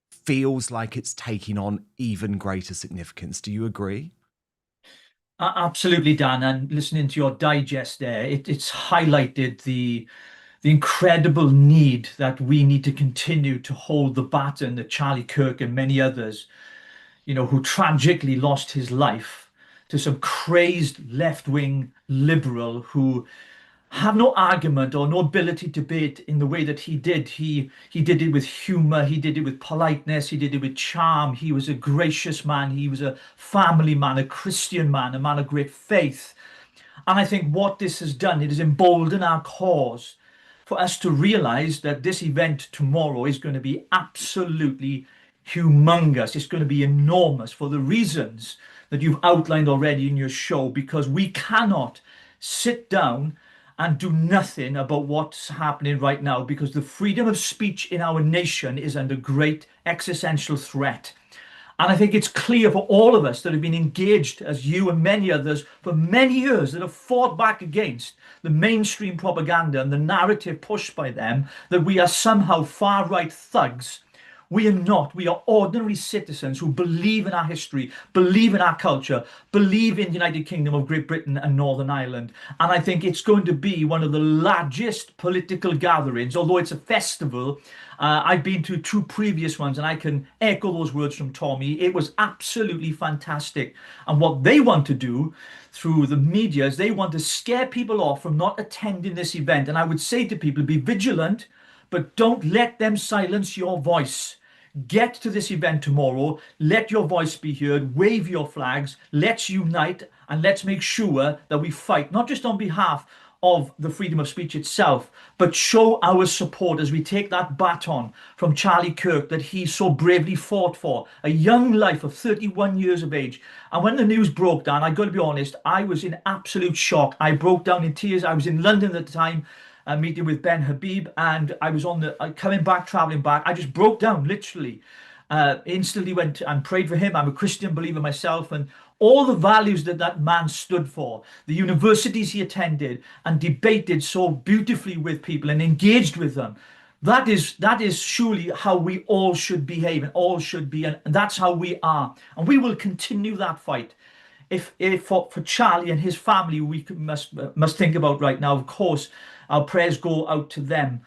feels like it's taking on even greater significance. Do you agree? Absolutely, Dan. And listening to your digest there, it's highlighted the incredible need that we need to continue to hold the baton that Charlie Kirk and many others, who tragically lost his life to some crazed left-wing liberal who have no argument or no ability to debate in the way that he did. He did it with humor, he did it with politeness, he did it with charm. He was a gracious man, he was a family man, a Christian man, a man of great faith. And I think what this has done, it has emboldened our cause for us to realize that this event tomorrow is going to be absolutely humongous. It's going to be enormous for the reasons that you've outlined already in your show, because we cannot sit down and do nothing about what's happening right now, because the freedom of speech in our nation is under great existential threat. And I think it's clear for all of us that have been engaged, as you and many others, for many years, that have fought back against the mainstream propaganda and the narrative pushed by them, that we are somehow far-right thugs. We are not. We are ordinary citizens who believe in our history, believe in our culture, believe in the United Kingdom of Great Britain and Northern Ireland. And I think it's going to be one of the largest political gatherings, although it's a festival. I've been to 2 previous ones, and I can echo those words from Tommy. It was absolutely fantastic. And what they want to do through the media is they want to scare people off from not attending this event. And I would say to people, be vigilant, but don't let them silence your voice. Get to this event tomorrow. Let your voice be heard. Wave your flags. Let's unite, and let's make sure that we fight, not just on behalf of the freedom of speech itself, but show our support as we take that baton from Charlie Kirk that he so bravely fought for, a young life of 31 years of age. And when the news broke down, I got to be honest, I was in absolute shock. I broke down in tears. I was in London at the time, meeting with Ben Habib, and I was on the traveling back. I just broke down, literally. Instantly went and prayed for him. I'm a Christian believer myself, and all the values that that man stood for, the universities he attended and debated so beautifully with people and engaged with them, that is surely how we all should behave and all should be, and that's how we are, and we will continue that fight. If for Charlie and his family, we must think about right now, of course, our prayers go out to them,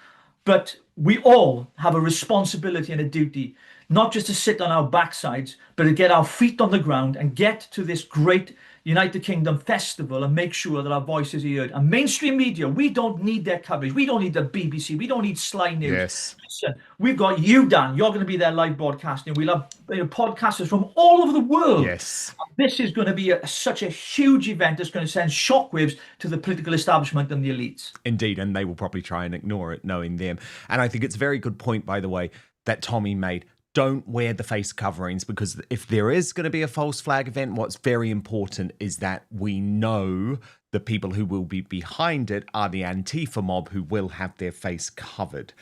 but we all have a responsibility and a duty, not just to sit on our backsides, but to get our feet on the ground and get to this great United Kingdom festival and make sure that our voice is heard. And mainstream media, we don't need their coverage. We don't need the BBC. We don't need Sly News. Yes. Listen, we've got you, Dan. You're going to be there live broadcasting. We'll have podcasters from all over the world. Yes. This is going to be such a huge event that's going to send shockwaves to the political establishment and the elites. Indeed, and they will probably try and ignore it, knowing them. And I think it's a very good point, by the way, that Tommy made. Don't wear the face coverings, because if there is going to be a false flag event, what's very important is that we know the people who will be behind it are the Antifa mob who will have their face covered.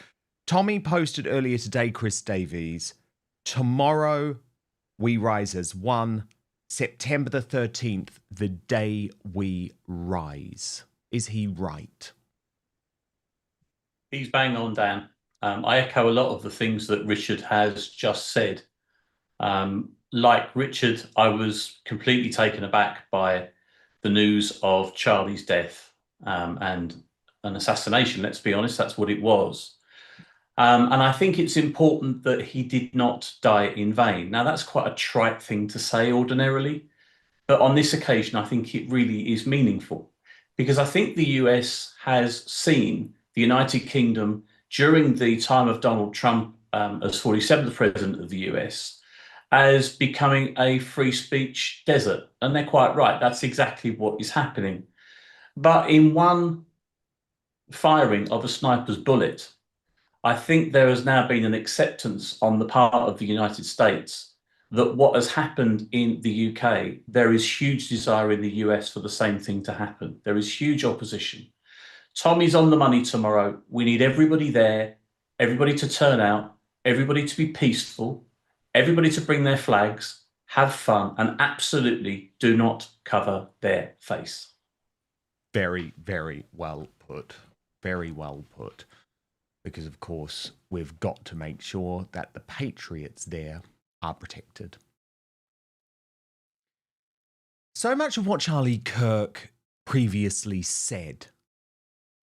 Tommy posted earlier today, Chris Davies, tomorrow we rise as one, September the 13th, the day we rise. Is he right? He's bang on, Dan. I echo a lot of the things that Richard has just said. Like Richard, I was completely taken aback by the news of Charlie's death and an assassination. Let's be honest, that's what it was. And I think it's important that he did not die in vain. Now, that's quite a trite thing to say ordinarily, but on this occasion, I think it really is meaningful, because I think the US has seen the United Kingdom during the time of Donald Trump as 47th president of the US as becoming a free speech desert. And they're quite right. That's exactly what is happening. But in one firing of a sniper's bullet, I think there has now been an acceptance on the part of the United States that what has happened in the UK, there is huge desire in the US for the same thing to happen. There is huge opposition. Tommy's on the money tomorrow. We need everybody there, everybody to turn out, everybody to be peaceful, everybody to bring their flags, have fun, and absolutely do not cover their face. Very, very well put. Very well put. Because, of course, we've got to make sure that the patriots there are protected. So much of what Charlie Kirk previously said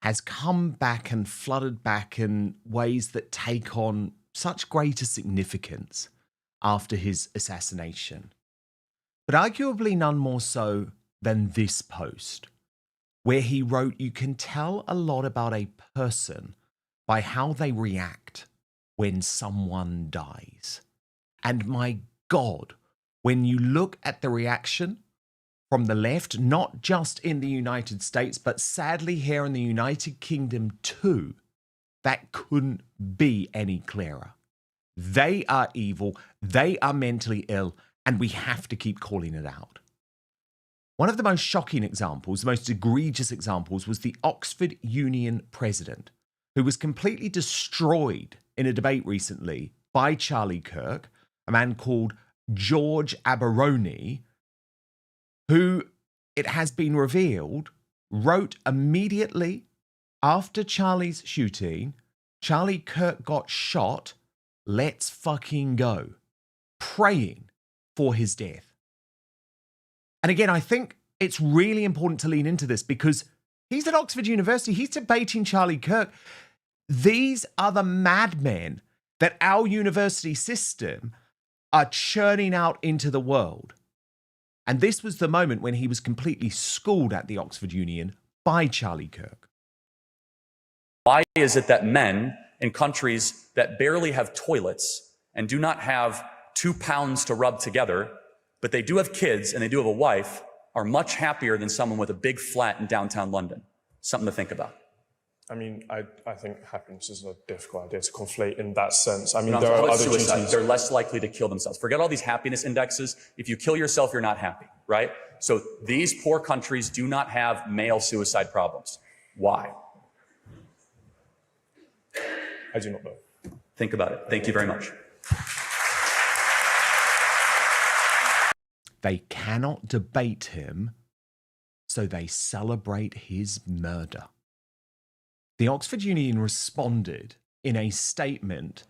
has come back and flooded back in ways that take on such greater significance after his assassination. But arguably none more so than this post, where he wrote, "You can tell a lot about a person by how they react when someone dies." And my God, when you look at the reaction from the left, not just in the United States, but sadly here in the United Kingdom too, that couldn't be any clearer. They are evil, they are mentally ill, and we have to keep calling it out. One of the most shocking examples, the most egregious examples, was the Oxford Union president, who was completely destroyed in a debate recently by Charlie Kirk, a man called George Aberoni, who, it has been revealed, wrote immediately after Charlie's shooting, Charlie Kirk got shot, let's fucking go, praying for his death. And again, I think it's really important to lean into this because he's at Oxford University, he's debating Charlie Kirk. These are the madmen that our university system are churning out into the world. And this was the moment when he was completely schooled at the Oxford Union by Charlie Kirk. Why is it that men in countries that barely have toilets and do not have 2 pounds to rub together, but they do have kids and they do have a wife, are much happier than someone with a big flat in downtown London? Something to think about. I mean, I think happiness is a difficult idea to conflate in that sense. I mean, No, there are other suicide. duties. They're less likely to kill themselves. Forget all these happiness indexes. If you kill yourself, you're not happy, right? So these poor countries do not have male suicide problems. Why? I do not know. Think about it. Thank you very much. They cannot debate him, so they celebrate his murder. The Oxford Union responded in a statement,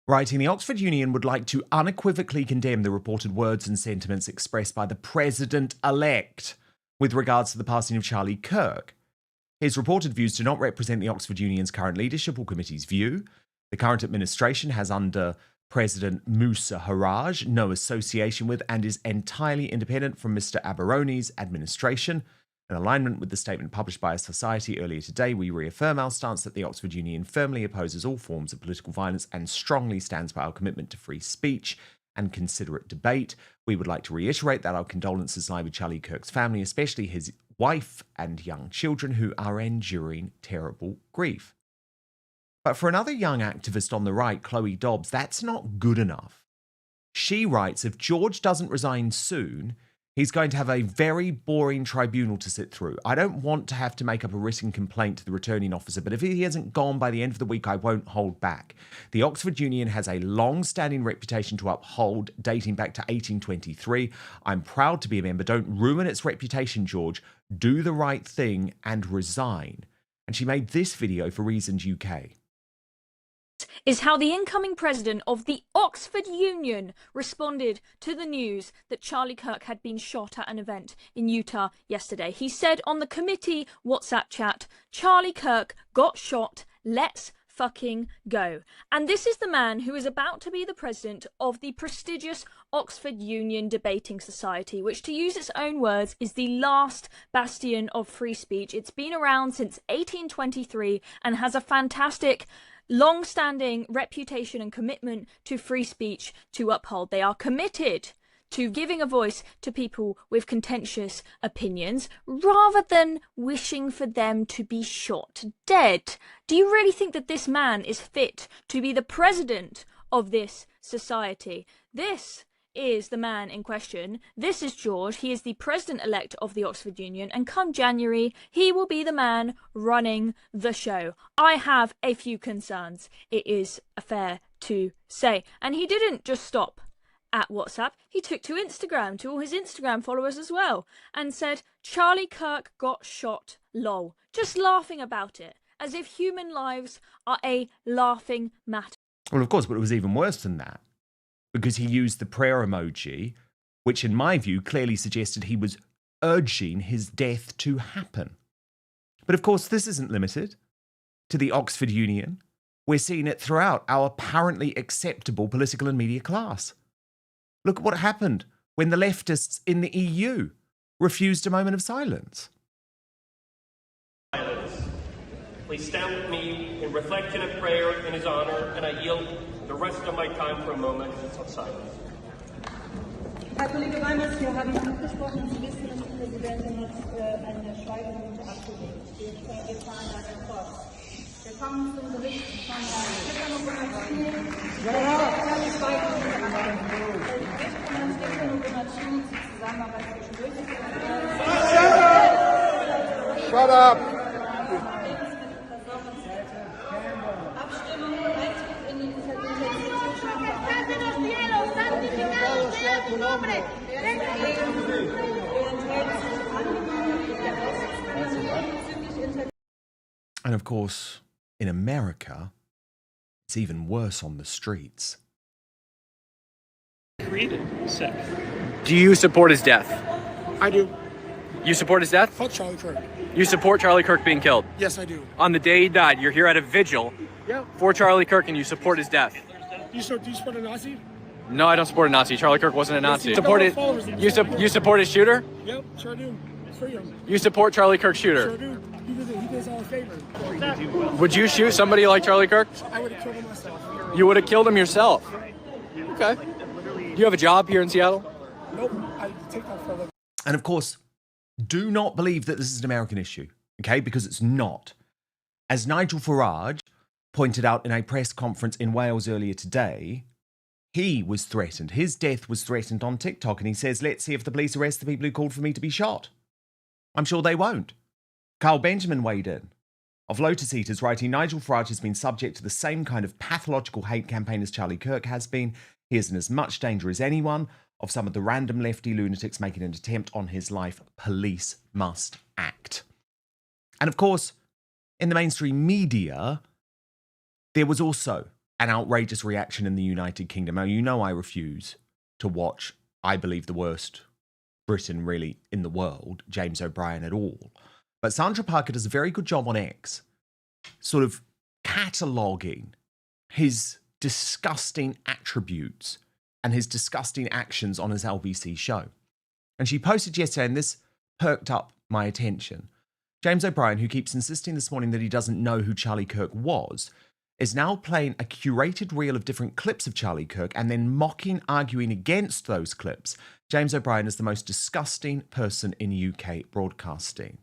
writing, the Oxford Union would like to unequivocally condemn the reported words and sentiments expressed by the President-elect with regards to the passing of Charlie Kirk. His reported views do not represent the Oxford Union's current leadership or committee's view. The current administration has, under President Musa Haraj, no association with and is entirely independent from Mr. Aberoni's administration. In alignment with the statement published by a society earlier today, we reaffirm our stance that the Oxford Union firmly opposes all forms of political violence and strongly stands by our commitment to free speech and considerate debate. We would like to reiterate that our condolences lie with Charlie Kirk's family, especially his wife and young children who are enduring terrible grief. But for another young activist on the right, Chloe Dobbs, that's not good enough. She writes, if George doesn't resign soon, he's going to have a very boring tribunal to sit through. I don't want to have to make up a written complaint to the returning officer, but if he hasn't gone by the end of the week, I won't hold back. The Oxford Union has a long-standing reputation to uphold, dating back to 1823. I'm proud to be a member. Don't ruin its reputation, George. Do the right thing and resign. And she made this video for Reasons UK. Is how the incoming president of the Oxford Union responded to the news that Charlie Kirk had been shot at an event in Utah yesterday. He said on the committee WhatsApp chat, Charlie Kirk got shot, let's fucking go. And this is the man who is about to be the president of the prestigious Oxford Union Debating Society, which, to use its own words, is the last bastion of free speech. It's been around since 1823 and has a fantastic long-standing reputation and commitment to free speech to uphold. They are committed to giving a voice to people with contentious opinions rather than wishing for them to be shot dead. Do you really think that this man is fit to be the president of this society? This is the man in question. This is George. He is the president-elect of the Oxford Union, and come January, he will be the man running the show. I have a few concerns, it is fair to say. And he didn't just stop at WhatsApp. He took to Instagram, to all his Instagram followers as well, and said, Charlie Kirk got shot, lol. Just laughing about it, as if human lives are a laughing matter. Well, of course, but it was even worse than that, because he used the prayer emoji, which in my view clearly suggested he was urging his death to happen. But of course, this isn't limited to the Oxford Union. We're seeing it throughout our apparently acceptable political and media class. Look at what happened when the leftists in the EU refused a moment of silence. Please stand with me in reflection and prayer in his honor, and I yield the rest of my time for a moment of silence. Herr Kollege Reimers, wir haben angesprochen, Sie wissen, dass die Präsidentin hat eine Schweigeminute abgelegt. Wir fahren da fort. Wir kommen zum Bericht von Herrn Shut up! And of course, in America, it's even worse on the streets. Created sick. Do you support his death? I do. You support his death? Fuck Charlie Kirk. You support Charlie Kirk being killed? Yes, I do. On the day he died, you're here at a vigil for Charlie Kirk and you support his death. Do you support a Nazi? No, I don't support a Nazi. Charlie Kirk wasn't a Nazi. Yes, You support his shooter? Yep, sure do. Freedom. You support Charlie Kirk's shooter? Sure do. He does all a favor. Would you shoot somebody like Charlie Kirk? I would have killed him myself. You would have killed him yourself? Okay. Do you have a job here in Seattle? Nope. I take that for a living. And of course, do not believe that this is an American issue. okay? Because it's not. As Nigel Farage pointed out in a press conference in Wales earlier today, he was threatened. His death was threatened on TikTok, and he says, let's see if the police arrest the people who called for me to be shot. I'm sure they won't. Carl Benjamin weighed in. Of Lotus Eaters, writing, Nigel Farage has been subject to the same kind of pathological hate campaign as Charlie Kirk has been. He is in as much danger as anyone. Of some of the random lefty lunatics making an attempt on his life, police must act. And of course, in the mainstream media, there was also an outrageous reaction in the United Kingdom. Now, you know I refuse to watch, I believe, the worst Britain really in the world, James O'Brien at all. But Sandra Parker does a very good job on X, sort of cataloguing his disgusting attributes and his disgusting actions on his LBC show. And she posted yesterday, and this perked up my attention. James O'Brien, who keeps insisting this morning that he doesn't know who Charlie Kirk was, is now playing a curated reel of different clips of Charlie Kirk and then mocking, arguing against those clips. James O'Brien is the most disgusting person in UK broadcasting.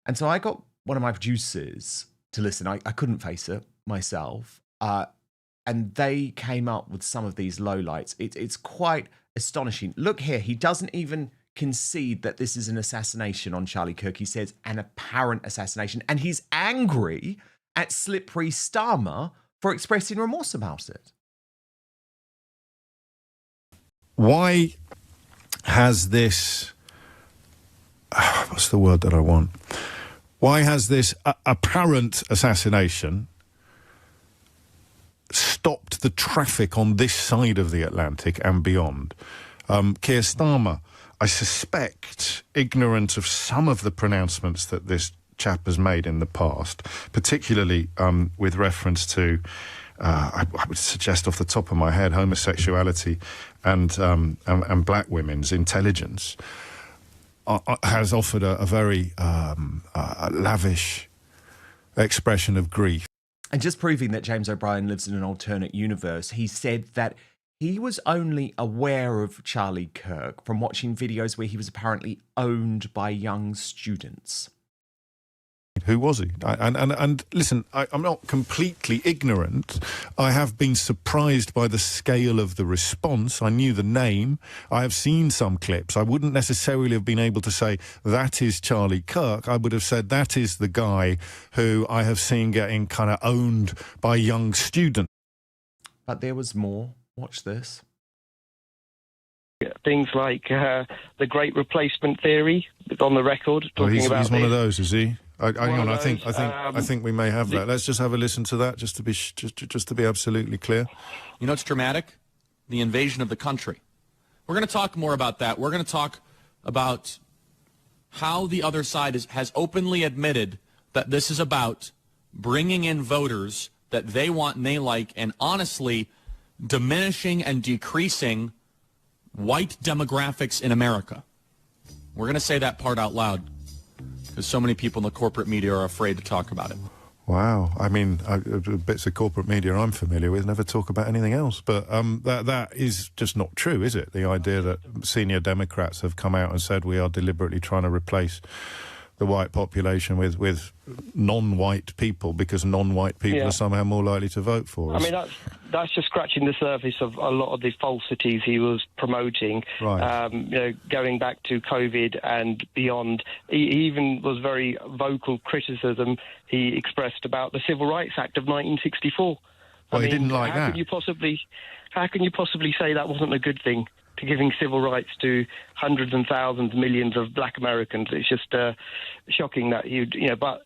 And so I got one of my producers to listen. I couldn't face it myself. And they came up with some of these lowlights. It's quite astonishing. Look here, he doesn't even concede that this is an assassination on Charlie Kirk. He says an apparent assassination. And he's angry at Slippery Starmer for expressing remorse about it. Why has this... what's the word that I want? Why has this apparent assassination stopped the traffic on this side of the Atlantic and beyond? Keir Starmer, I suspect, ignorant of some of the pronouncements that this chap has made in the past, particularly with reference to, I would suggest off the top of my head, homosexuality and black women's intelligence, has offered a very lavish expression of grief. And just proving that James O'Brien lives in an alternate universe, he said that he was only aware of Charlie Kirk from watching videos where he was apparently owned by young students. Who was he? And listen, I'm not completely ignorant. I have been surprised by the scale of the response. I knew the name. I have seen some clips. I wouldn't necessarily have been able to say, that is Charlie Kirk. I would have said, that is the guy who I have seen getting kind of owned by young students. But there was more. Watch this. Things like the Great Replacement theory on the record. Talking about he's one of those, is he? Hang on, I think we may have that. Let's just have a listen to that, just to be absolutely clear. You know what's dramatic? The invasion of the country. We're going to talk more about that. We're going to talk about how the other side has openly admitted that this is about bringing in voters that they want and they like, and honestly diminishing and decreasing white demographics in America. We're going to say that part out loud because so many people in the corporate media are afraid to talk about it. Wow. I mean, bits of corporate media I'm familiar with never talk about anything else. But that is just not true, is it? The idea that senior Democrats have come out and said we are deliberately trying to replace the white population with non-white people because non-white people are somehow more likely to vote for us. I mean, that's just scratching the surface of a lot of the falsities he was promoting. Right. You know, going back to COVID and beyond. He even was very vocal criticism he expressed about the Civil Rights Act of 1964. Well, he didn't like that. How can you possibly say that wasn't a good thing? To giving civil rights to hundreds and thousands, millions of black Americans. It's just shocking that but...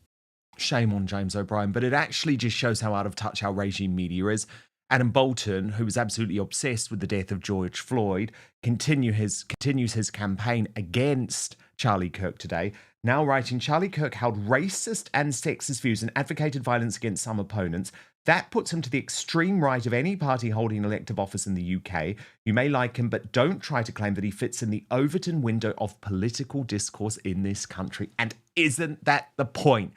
Shame on James O'Brien, but it actually just shows how out of touch our regime media is. Adam Bolton, who was absolutely obsessed with the death of George Floyd, continues his campaign against Charlie Kirk today, now writing, Charlie Kirk held racist and sexist views and advocated violence against some opponents. That puts him to the extreme right of any party holding elective office in the UK. You may like him, but don't try to claim that he fits in the Overton window of political discourse in this country. And isn't that the point?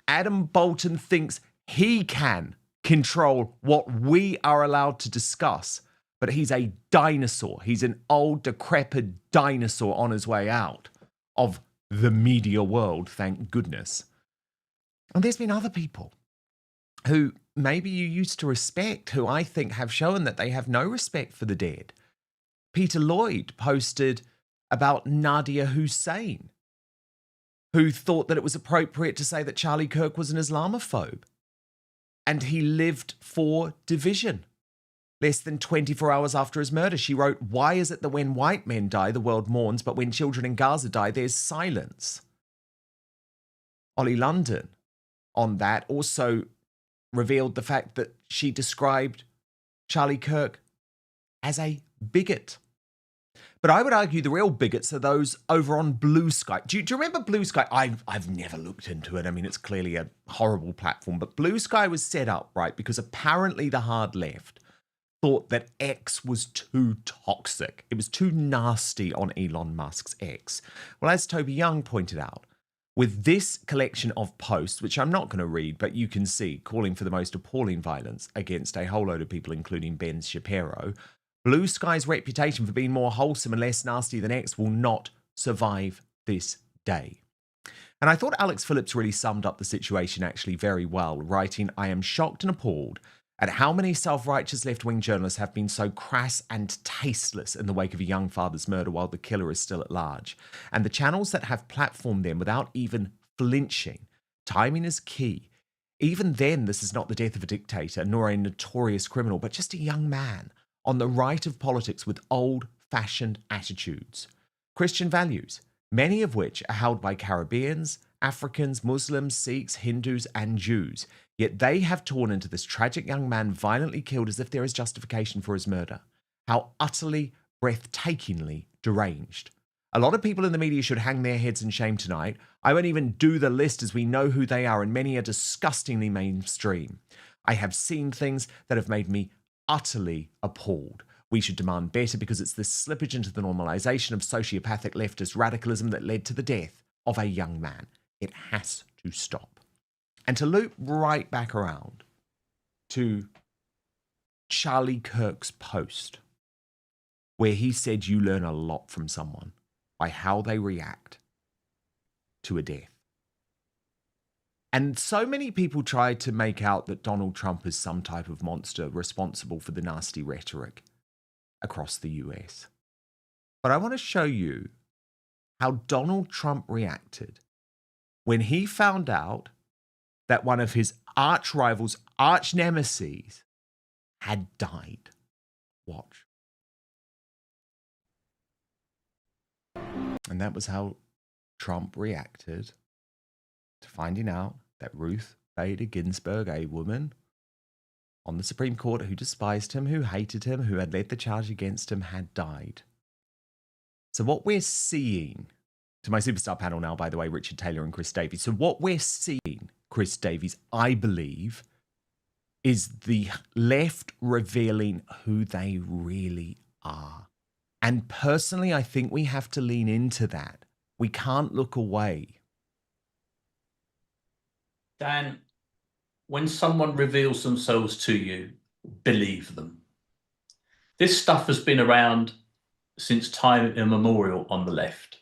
Adam Bolton thinks he can control what we are allowed to discuss, but he's a dinosaur. He's an old, decrepit dinosaur on his way out of the media world, thank goodness. And there's been other people who maybe you used to respect, who I think have shown that they have no respect for the dead. Peter Lloyd posted about Nadia Hussein, who thought that it was appropriate to say that Charlie Kirk was an Islamophobe. And he lived for division. Less than 24 hours after his murder, she wrote, "Why is it that when white men die, the world mourns, but when children in Gaza die, there's silence?" Ollie London on that also revealed the fact that she described Charlie Kirk as a bigot. But I would argue the real bigots are those over on Blue Sky. Do you remember Blue Sky? I've never looked into it. I mean, it's clearly a horrible platform. But Blue Sky was set up, right, because apparently the hard left thought that X was too toxic. It was too nasty on Elon Musk's X. Well, as Toby Young pointed out, with this collection of posts, which I'm not going to read, but you can see, calling for the most appalling violence against a whole load of people, including Ben Shapiro, Blue Sky's reputation for being more wholesome and less nasty than X will not survive this day. And I thought Alex Phillips really summed up the situation actually very well, writing, "I am shocked and appalled at how many self-righteous left-wing journalists have been so crass and tasteless in the wake of a young father's murder while the killer is still at large. And the channels that have platformed them without even flinching. Timing is key. Even then, this is not the death of a dictator, nor a notorious criminal, but just a young man on the right of politics with old-fashioned attitudes. Christian values, many of which are held by Caribbeans, Africans, Muslims, Sikhs, Hindus, and Jews. Yet they have torn into this tragic young man violently killed as if there is justification for his murder. How utterly, breathtakingly deranged. A lot of people in the media should hang their heads in shame tonight. I won't even do the list as we know who they are, and many are disgustingly mainstream. I have seen things that have made me utterly appalled. We should demand better because it's this slippage into the normalization of sociopathic leftist radicalism that led to the death of a young man. It has to stop." And to loop right back around to Charlie Kirk's post, where he said you learn a lot from someone by how they react to a death. And so many people try to make out that Donald Trump is some type of monster responsible for the nasty rhetoric across the US. But I want to show you how Donald Trump reacted when he found out that one of his arch rivals, arch nemesis, had died. Watch. And that was how Trump reacted to finding out that Ruth Bader Ginsburg, a woman on the Supreme Court who despised him, who hated him, who had led the charge against him, had died. So what we're seeing, to my superstar panel now, by the way, Richard Taylor and Chris Davies. So what we're seeing, Chris Davies, I believe, is the left revealing who they really are. And personally, I think we have to lean into that. We can't look away. Dan, when someone reveals themselves to you, believe them. This stuff has been around since time immemorial on the left.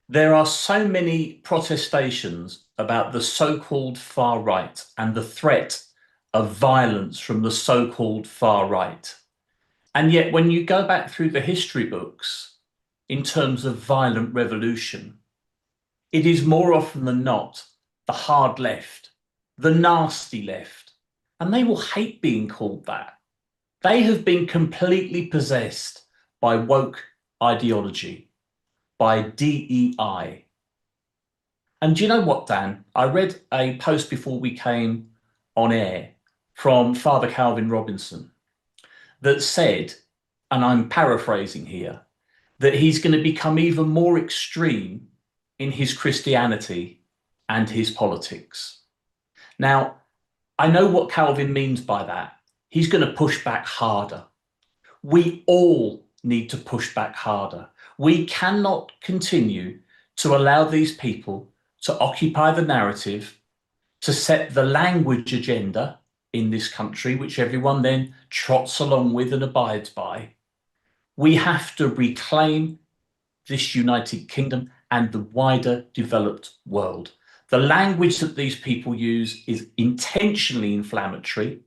There are so many protestations about the so-called far right and the threat of violence from the so-called far right. And yet when you go back through the history books in terms of violent revolution, it is more often than not the hard left, the nasty left, and they will hate being called that. They have been completely possessed by woke ideology, by DEI. And do you know what, Dan? I read a post before we came on air from Father Calvin Robinson that said, and I'm paraphrasing here, that he's going to become even more extreme in his Christianity and his politics. Now, I know what Calvin means by that. He's going to push back harder. We all need to push back harder. We cannot continue to allow these people to occupy the narrative, to set the language agenda in this country, which everyone then trots along with and abides by. We have to reclaim this United Kingdom and the wider developed world. The language that these people use is intentionally inflammatory,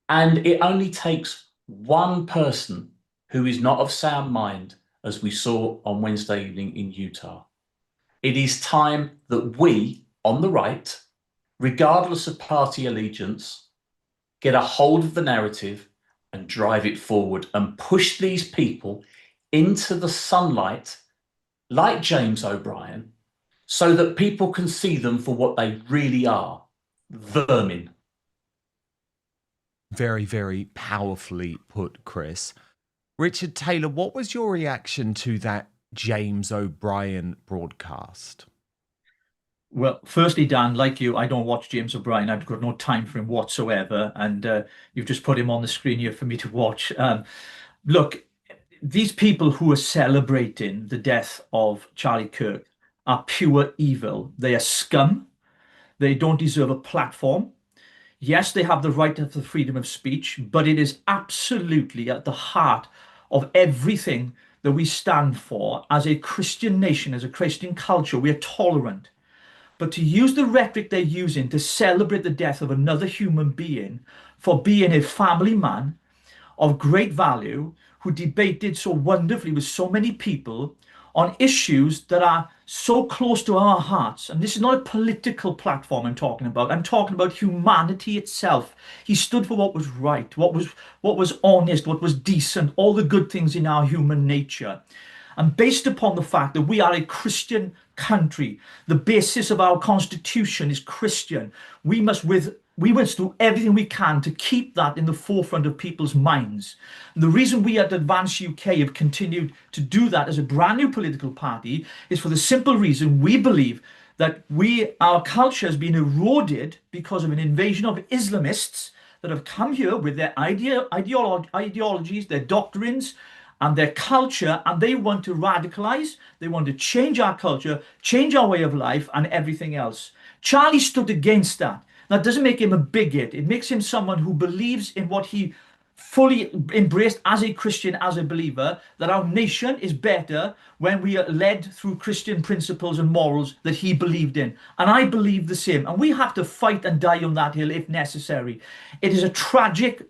and it only takes one person who is not of sound mind, as we saw on Wednesday evening in Utah. It is time that we, on the right, regardless of party allegiance, get a hold of the narrative and drive it forward and push these people into the sunlight, like James O'Brien, so that people can see them for what they really are, vermin. Very, very powerfully put, Chris. Richard Taylor, what was your reaction to that James O'Brien broadcast? Well, firstly, Dan, like you, I don't watch James O'Brien. I've got no time for him whatsoever. And you've just put him on the screen here for me to watch. Look, these people who are celebrating the death of Charlie Kirk are pure evil. They are scum. They don't deserve a platform. Yes, they have the right to the freedom of speech, but it is absolutely at the heart of everything that we stand for as a Christian nation, as a Christian culture. We are tolerant. But to use the rhetoric they're using to celebrate the death of another human being for being a family man of great value, who debated so wonderfully with so many people on issues that are so close to our hearts. And this is not a political platform I'm talking about. I'm talking about humanity itself. He stood for what was right, what was honest, what was decent, all the good things in our human nature. And based upon the fact that we are a Christian country, the basis of our constitution is Christian, we must do everything we can to keep that in the forefront of people's minds. And the reason we at Advance UK have continued to do that as a brand new political party is for the simple reason we believe that our culture has been eroded because of an invasion of Islamists that have come here with their ideologies, their doctrines, and their culture, and they want to radicalize, they want to change our culture, change our way of life, and everything else. Charlie stood against that. That doesn't make him a bigot. It makes him someone who believes in what he fully embraced as a Christian, as a believer, that our nation is better when we are led through Christian principles and morals that he believed in. And I believe the same. And we have to fight and die on that hill if necessary. It is a tragic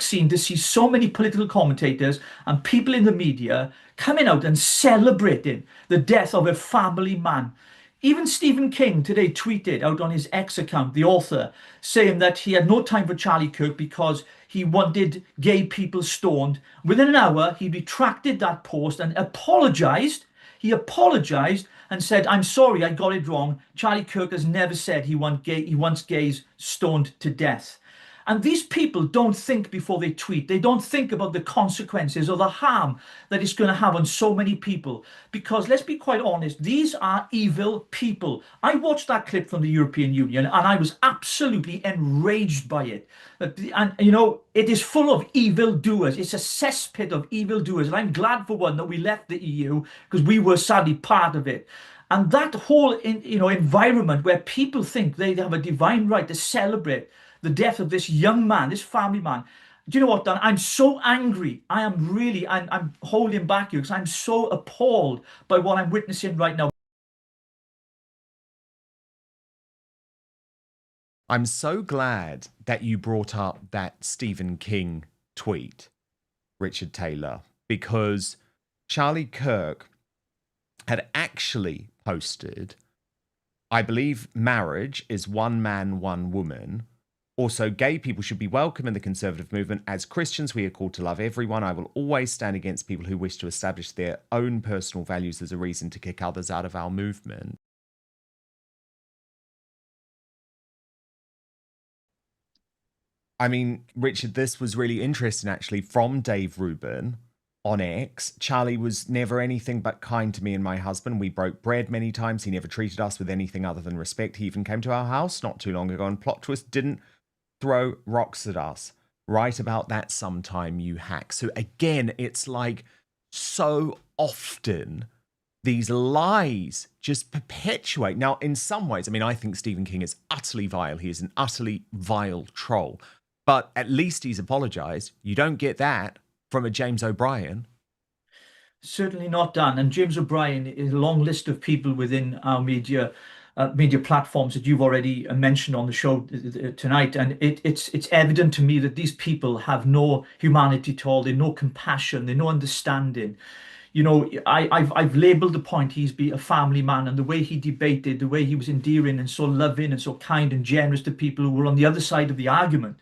scene to see so many political commentators and people in the media coming out and celebrating the death of a family man. Even Stephen King today tweeted out on his X account, the author, saying that he had no time for Charlie Kirk because he wanted gay people stoned. Within an hour, he retracted that post and apologized. He apologized and said, "I'm sorry, I got it wrong. Charlie Kirk has never said he wants gays stoned to death." And these people don't think before they tweet. They don't think about the consequences or the harm that it's going to have on so many people. Because let's be quite honest, these are evil people. I watched that clip from the European Union and I was absolutely enraged by it. And, you know, it is full of evildoers. It's a cesspit of evildoers. And I'm glad for one that we left the EU because we were sadly part of it. And that whole environment where people think they have a divine right to celebrate the death of this young man, this family man. Do you know what, Dan? I'm so angry. I'm holding back here because I'm so appalled by what I'm witnessing right now. I'm so glad that you brought up that Stephen King tweet, Richard Taylor, because Charlie Kirk had actually posted, "I believe marriage is one man, one woman. Also, gay people should be welcome in the conservative movement. As Christians, we are called to love everyone. I will always stand against people who wish to establish their own personal values as a reason to kick others out of our movement." I mean, Richard, this was really interesting, actually, from Dave Rubin on X. "Charlie was never anything but kind to me and my husband. We broke bread many times. He never treated us with anything other than respect. He even came to our house not too long ago, and plot twist, didn't throw rocks at us. Write about that sometime, you hack." So again, it's like so often these lies just perpetuate. Now, in some ways, I mean, I think Stephen King is utterly vile. He is an utterly vile troll. But at least he's apologized. You don't get that from a James O'Brien. Certainly not, Dan. And James O'Brien is a long list of people within our media platforms that you've already mentioned on the show tonight. And it's evident to me that these people have no humanity at all. They no compassion. They no understanding. You know, I've labelled the point he's be a family man, and the way he debated, the way he was endearing and so loving and so kind and generous to people who were on the other side of the argument.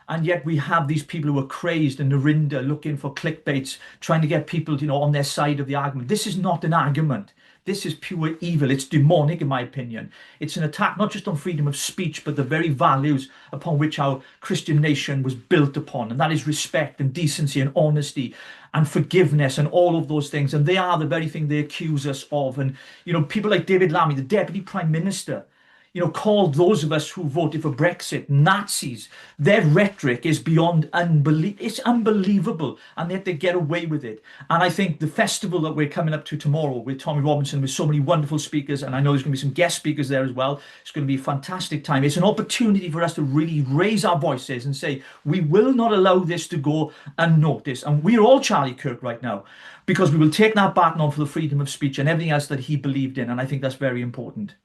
And yet we have these people who are crazed and Narinda looking for clickbaits, trying to get people, you know, on their side of the argument. This is not an argument. This is pure evil. It's demonic, in my opinion. It's an attack not just on freedom of speech, but the very values upon which our Christian nation was built upon. And that is respect and decency and honesty and forgiveness and all of those things. And they are the very thing they accuse us of. And, you know, people like David Lammy, the Deputy Prime Minister, you know, called those of us who voted for Brexit Nazis. Their rhetoric is beyond unbelief. It's unbelievable, and yet they get away with it. And I think the festival that we're coming up to tomorrow with Tommy Robinson, with so many wonderful speakers, and I know there's going to be some guest speakers there as well. It's going to be a fantastic time. It's an opportunity for us to really raise our voices and say, we will not allow this to go unnoticed. And we're all Charlie Kirk right now, because we will take that baton on for the freedom of speech and everything else that he believed in. And I think that's very important.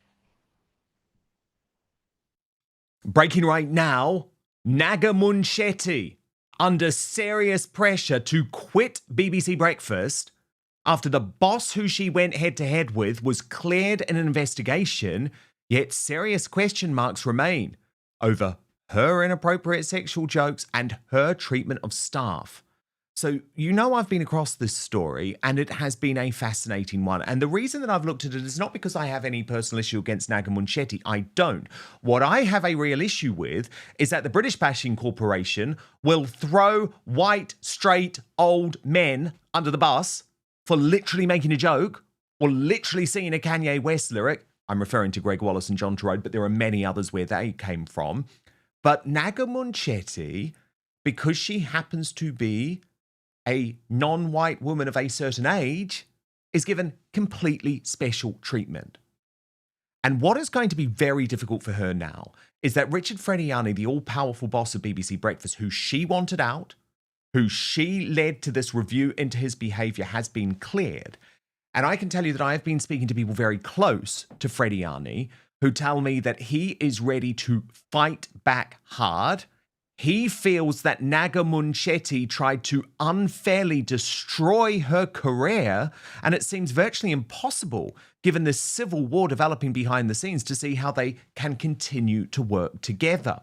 Breaking right now, Naga Munchetty under serious pressure to quit BBC Breakfast after the boss who she went head-to-head with was cleared in an investigation, yet serious question marks remain over her inappropriate sexual jokes and her treatment of staff. So, you know, I've been across this story and it has been a fascinating one. And the reason that I've looked at it is not because I have any personal issue against Naga Munchetty. I don't. What I have a real issue with is that the British Bashing Corporation will throw white, straight, old men under the bus for literally making a joke or literally singing a Kanye West lyric. I'm referring to Greg Wallace and John Turode, but there are many others where they came from. But Naga Munchetty, because she happens to be a non-white woman of a certain age, is given completely special treatment. And what is going to be very difficult for her now is that Richard Frediani, the all-powerful boss of BBC Breakfast, who she wanted out, who she led to this review into his behaviour, has been cleared. And I can tell you that I have been speaking to people very close to Frediani who tell me that he is ready to fight back hard. He feels that Naga Munchetty tried to unfairly destroy her career, and it seems virtually impossible, given this civil war developing behind the scenes, to see how they can continue to work together.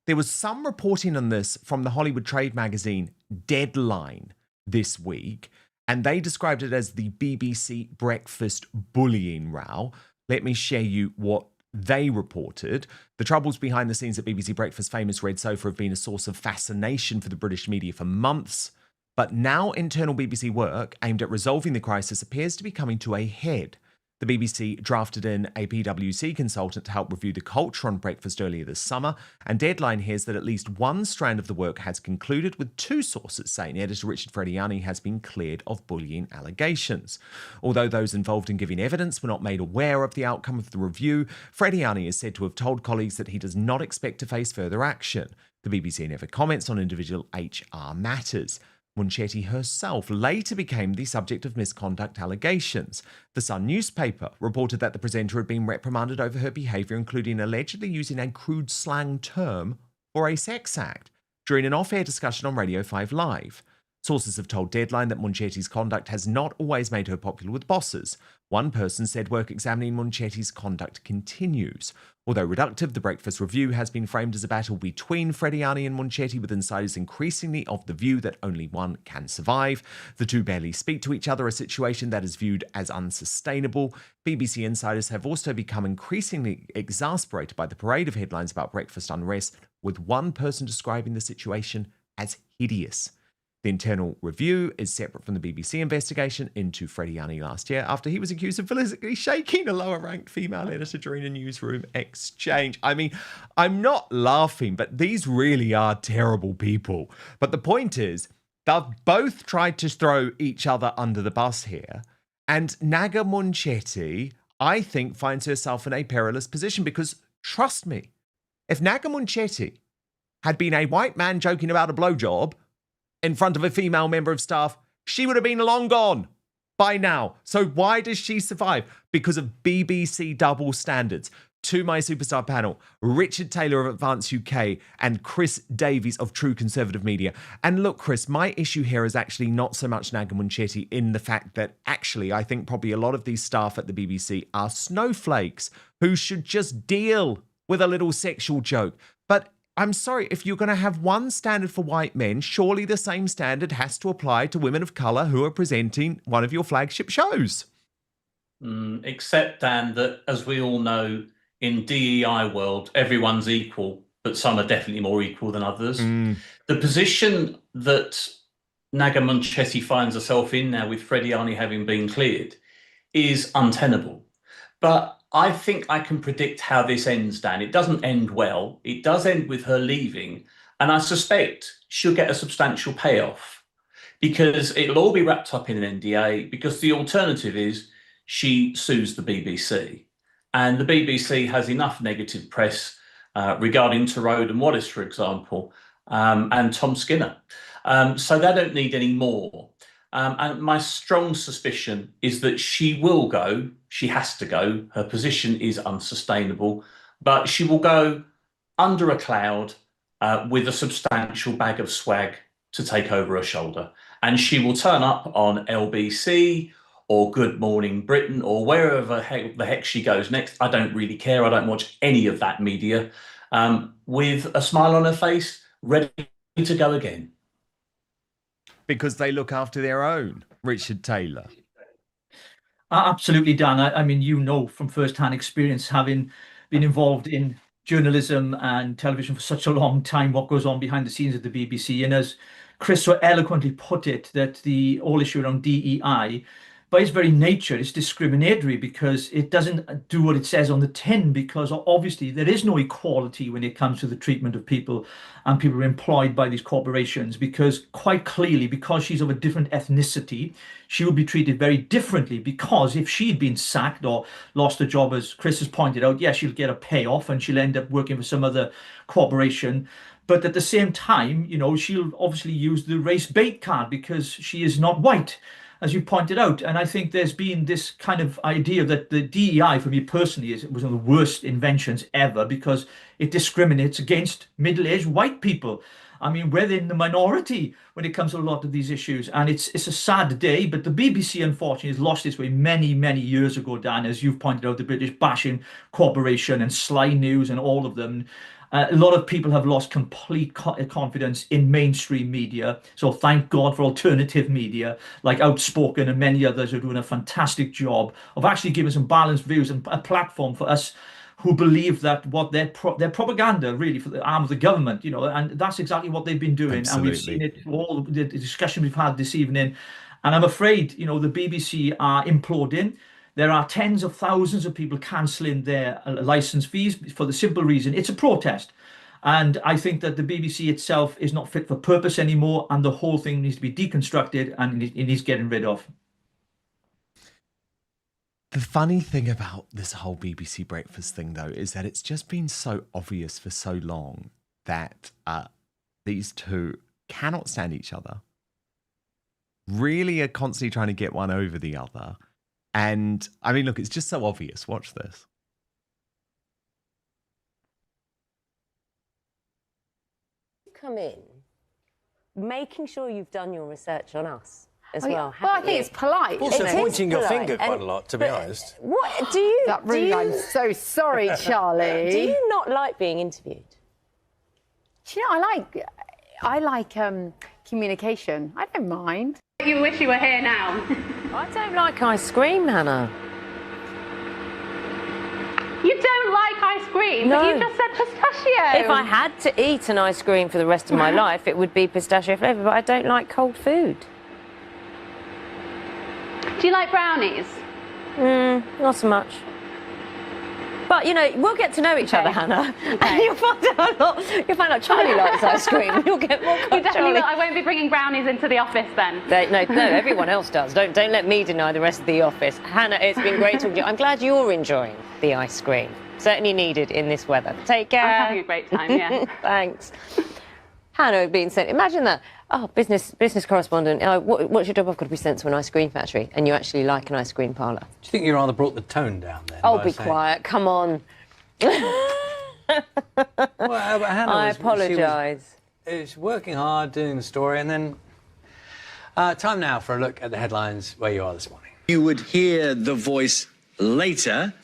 There was some reporting on this from the Hollywood trade magazine Deadline this week, and they described it as the BBC Breakfast bullying row. Let me share you what they reported. The troubles behind the scenes at BBC Breakfast's famous red sofa have been a source of fascination for the British media for months, but now internal BBC work aimed at resolving the crisis appears to be coming to a head. The BBC drafted in a PwC consultant to help review the culture on breakfast earlier this summer, and Deadline hears that at least one strand of the work has concluded, with two sources saying editor Richard Frediani has been cleared of bullying allegations. Although those involved in giving evidence were not made aware of the outcome of the review, Frediani is said to have told colleagues that he does not expect to face further action. The BBC never comments on individual HR matters. Munchetty herself later became the subject of misconduct allegations. The Sun newspaper reported that the presenter had been reprimanded over her behaviour, including allegedly using a crude slang term for a sex act during an off-air discussion on Radio 5 Live. Sources have told Deadline that Munchetty's conduct has not always made her popular with bosses. One person said work examining Munchetty's conduct continues. Although reductive, the Breakfast Review has been framed as a battle between Frediani and Munchetty, with insiders increasingly of the view that only one can survive. The two barely speak to each other, a situation that is viewed as unsustainable. BBC insiders have also become increasingly exasperated by the parade of headlines about breakfast unrest, with one person describing the situation as hideous. The internal review is separate from the BBC investigation into Frediani last year, after he was accused of physically shaking a lower-ranked female editor during a newsroom exchange. I mean, I'm not laughing, but these really are terrible people. But the point is, they've both tried to throw each other under the bus here, and Naga Munchetty, I think, finds herself in a perilous position, because, trust me, if Naga Munchetty had been a white man joking about a blowjob in front of a female member of staff, she would have been long gone by now. So why does she survive? Because of BBC double standards. To my superstar panel, Richard Taylor of Advance UK and Chris Davies of True Conservative Media. And look, Chris, my issue here is actually not so much Naga Munchetty in the fact that actually I think probably a lot of these staff at the BBC are snowflakes who should just deal with a little sexual joke. But I'm sorry, if you're going to have one standard for white men, surely the same standard has to apply to women of colour who are presenting one of your flagship shows. Except, Dan, that as we all know, in DEI world, everyone's equal, but some are definitely more equal than others. The position that Naga Munchetty finds herself in now, with Frediani having been cleared, is untenable. But I think I can predict how this ends, Dan. It doesn't end well. It does end with her leaving, and I suspect she'll get a substantial payoff because it'll all be wrapped up in an NDA, because the alternative is she sues the BBC. And the BBC has enough negative press regarding Tyrone and Wallace, for example, and Tom Skinner. So they don't need any more. And my strong suspicion is that she will go. She has to go. Her position is unsustainable. But she will go under a cloud with a substantial bag of swag to take over her shoulder. And she will turn up on LBC or Good Morning Britain, or wherever the heck she goes next. I don't really care. I don't watch any of that media. With a smile on her face, ready to go again. Because they look after their own, Richard Taylor. Absolutely, Dan. I mean, you know from first-hand experience, having been involved in journalism and television for such a long time, what goes on behind the scenes at the BBC. And as Chris so eloquently put it, that the whole issue around DEI, by its very nature, is discriminatory because it doesn't do what it says on the tin, because obviously there is no equality when it comes to the treatment of people and people employed by these corporations, because quite clearly, because she's of a different ethnicity, she would be treated very differently, because if she'd been sacked or lost a job, as Chris has pointed out, yes, she'll get a payoff and she'll end up working for some other corporation. But at the same time, you know, she'll obviously use the race bait card because she is not white, as you pointed out. And I think there's been this kind of idea that the DEI, for me personally, was one of the worst inventions ever, because it discriminates against middle-aged white people. I mean, we're in the minority when it comes to a lot of these issues. And it's a sad day, but the BBC, unfortunately, has lost its way many, many years ago, Dan, as you've pointed out, the British Bashing Corporation and Sly News and all of them. A lot of people have lost complete confidence in mainstream media. So thank God for alternative media like Outspoken and many others who are doing a fantastic job of actually giving some balanced views and a platform for us who believe that what their propaganda really for the arm of the government, you know, and that's exactly what they've been doing. Absolutely. And we've seen it, all the discussion we've had this evening. And I'm afraid, you know, the BBC are imploding. There are tens of thousands of people cancelling their licence fees for the simple reason it's a protest. And I think that the BBC itself is not fit for purpose anymore, and the whole thing needs to be deconstructed and it needs getting rid of. The funny thing about this whole BBC breakfast thing, though, is that it's just been so obvious for so long that these two cannot stand each other, really are constantly trying to get one over the other. And I mean, look, it's just so obvious. Watch this. Come in, making sure you've done your research on us as well. Well, I think it's polite. Also pointing your finger quite a lot, to be honest. What do you? That really, I'm so sorry, Charlie. Do you not like being interviewed? Do you know, I like communication. I don't mind. You wish you were here now. I don't like ice cream, Hannah. You don't like ice cream, No. but you just said pistachio. If I had to eat an ice cream for the rest of my life, it would be pistachio flavour, but I don't like cold food. Do you like brownies? Not so much. But, you know, we'll get to know each other, Hannah. And you'll find out Charlie likes ice cream. You'll get more You definitely Charlie. will. I won't be bringing brownies into the office then. No, everyone else does. Don't let me deny the rest of the office. Hannah, it's been great talking to you. I'm glad you're enjoying the ice cream. Certainly needed in this weather. Take care. I'm having a great time, yeah. Thanks. Hannah being sent. Imagine that. Oh, business correspondent. What's your job? I've got to be sent to an ice cream factory, and you actually like an ice cream parlour. Do you think you rather brought the tone down then? Oh, be quiet. Come on. Well, but Hannah I was- apologise. She was working hard, doing the story, and then... time now for a look at the headlines where you are this morning. You would hear the voice later,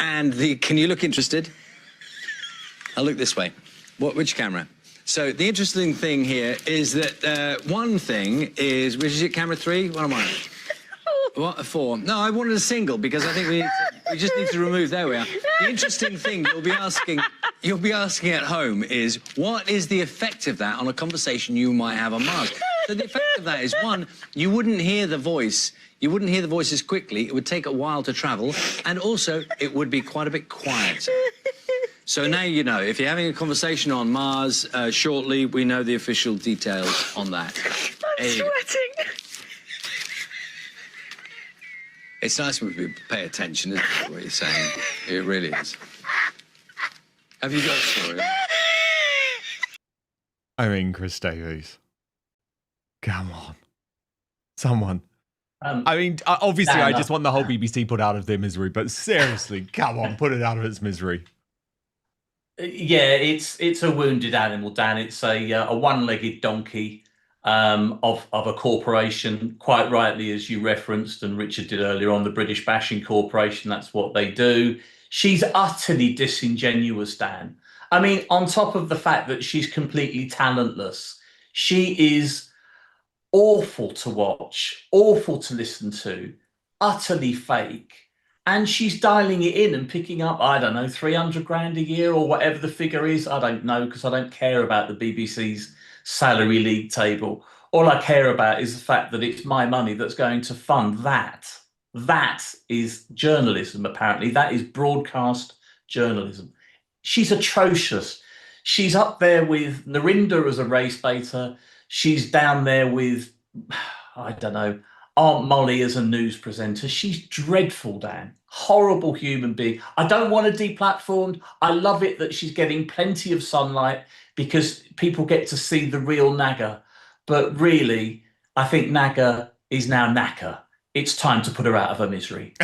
and can you look interested? I'll look this way. Which camera? So the interesting thing here is that one thing is, which is it, camera 3? What am I? What, 4? No, I wanted a single because I think we just need to remove. There we are. The interesting thing you'll be asking at home is, what is the effect of that on a conversation you might have on Mars? So the effect of that is, one, you wouldn't hear the voice. You wouldn't hear the voice as quickly. It would take a while to travel, and also it would be quite a bit quiet. So now you know. If you're having a conversation on Mars shortly, we know the official details on that. I'm sweating. It's nice when people pay attention, isn't it, what you're saying? It really is. Have you got a story? I mean, Chris Davies. Come on. Someone. I mean, obviously, I just want the whole BBC put out of their misery, but seriously, come on, put it out of its misery. Yeah, it's a wounded animal, Dan. It's a one-legged donkey of a corporation, quite rightly, as you referenced, and Richard did earlier on, the British Bashing Corporation. That's what they do. She's utterly disingenuous, Dan. I mean, on top of the fact that she's completely talentless, she is awful to watch, awful to listen to, utterly fake. And she's dialing it in and picking up, I don't know, 300 grand a year or whatever the figure is. I don't know, because I don't care about the BBC's salary league table. All I care about is the fact that it's my money that's going to fund that. That is journalism, apparently. That is broadcast journalism. She's atrocious. She's up there with Narinder as a race baiter. She's down there with, I don't know, Aunt Molly as a news presenter. She's dreadful, Dan. Horrible human being. I don't want her deplatformed. I love it that she's getting plenty of sunlight because people get to see the real Naga. But really, I think Naga is now Naka. It's time to put her out of her misery.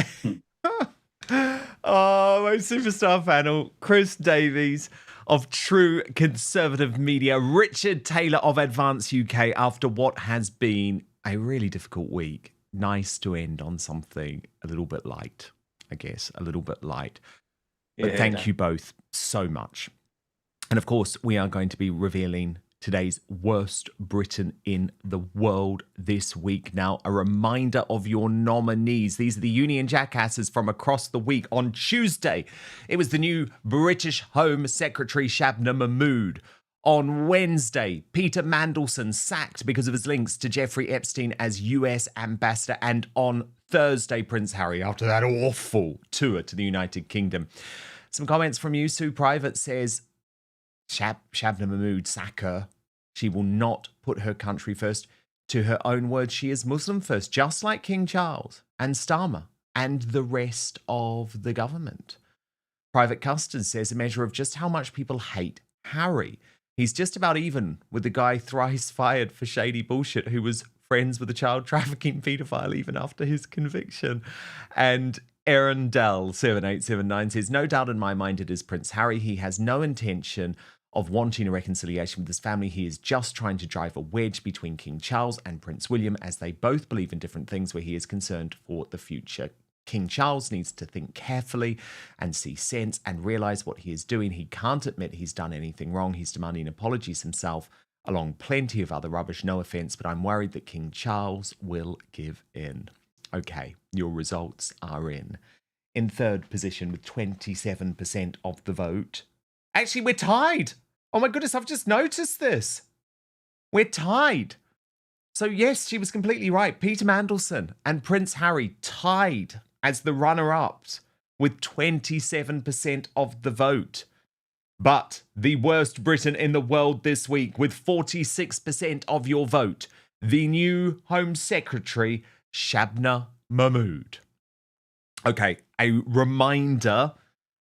Oh, my superstar panel, Chris Davies of True Conservative Media, Richard Taylor of Advance UK, after what has been a really difficult week. Nice to end on something a little bit light, I guess, a little bit light. But thank you both so much. And of course, we are going to be revealing today's worst Britain in the world this week. Now, a reminder of your nominees. These are the Union Jackasses from across the week. On Tuesday, it was the new British Home Secretary Shabnam Mahmood. On Wednesday, Peter Mandelson sacked because of his links to Jeffrey Epstein as US ambassador. And on Thursday, Prince Harry, after that awful tour to the United Kingdom. Some comments from you. Sue Private says, Shabnam Mahmood, sack her. She will not put her country first. To her own words, she is Muslim first, just like King Charles and Starmer and the rest of the government. Private Custard says a measure of just how much people hate Harry. He's just about even with the guy thrice fired for shady bullshit who was friends with a child trafficking paedophile even after his conviction. And Aaron Dell, 7879, says, no doubt in my mind it is Prince Harry. He has no intention of wanting a reconciliation with his family. He is just trying to drive a wedge between King Charles and Prince William, as they both believe in different things where he is concerned for the future. King Charles needs to think carefully and see sense and realise what he is doing. He can't admit he's done anything wrong. He's demanding apologies himself, along plenty of other rubbish, no offence, but I'm worried that King Charles will give in. Okay, your results are in. In third position with 27% of the vote. Actually, we're tied. Oh my goodness, I've just noticed this. We're tied. So yes, she was completely right. Peter Mandelson and Prince Harry tied as the runner-ups with 27% of the vote. But the worst Britain in the world this week with 46% of your vote, the new Home Secretary, Shabnam Mahmood. Okay, a reminder,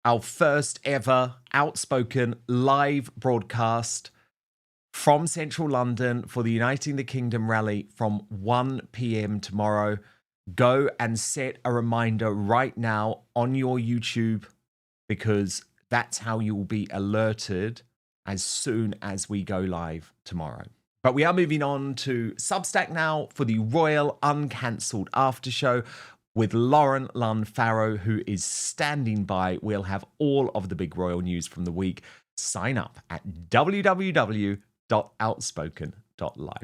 our first ever Outspoken live broadcast from central London for the Uniting the Kingdom rally from 1 p.m. tomorrow. Go and set a reminder right now on your YouTube, because that's how you will be alerted as soon as we go live tomorrow. But we are moving on to Substack now for the Royal Uncancelled After Show with Lauren Lunn Farrow, who is standing by. We'll have all of the big royal news from the week. Sign up at www.outspoken.live.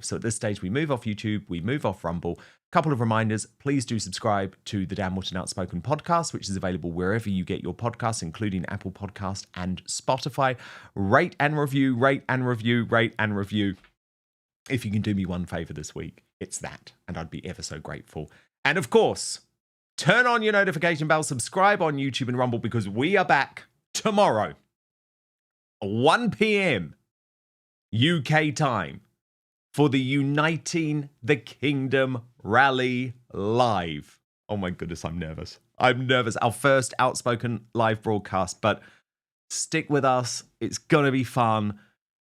So at this stage, we move off YouTube, we move off Rumble. Couple of reminders, please do subscribe to the Dan Wootton Outspoken podcast, which is available wherever you get your podcasts, including Apple Podcast and Spotify. Rate and review, rate and review, rate and review. If you can do me one favor this week, it's that, and I'd be ever so grateful. And of course, turn on your notification bell, subscribe on YouTube and Rumble, because we are back tomorrow, 1 p.m. UK time, for the Uniting the Kingdom rally live. Oh my goodness, I'm nervous. I'm nervous. Our first Outspoken live broadcast, but stick with us. It's going to be fun,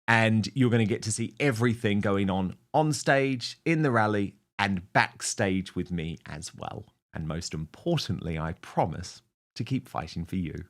and you're going to get to see everything going on stage, in the rally, and backstage with me as well. And most importantly, I promise to keep fighting for you.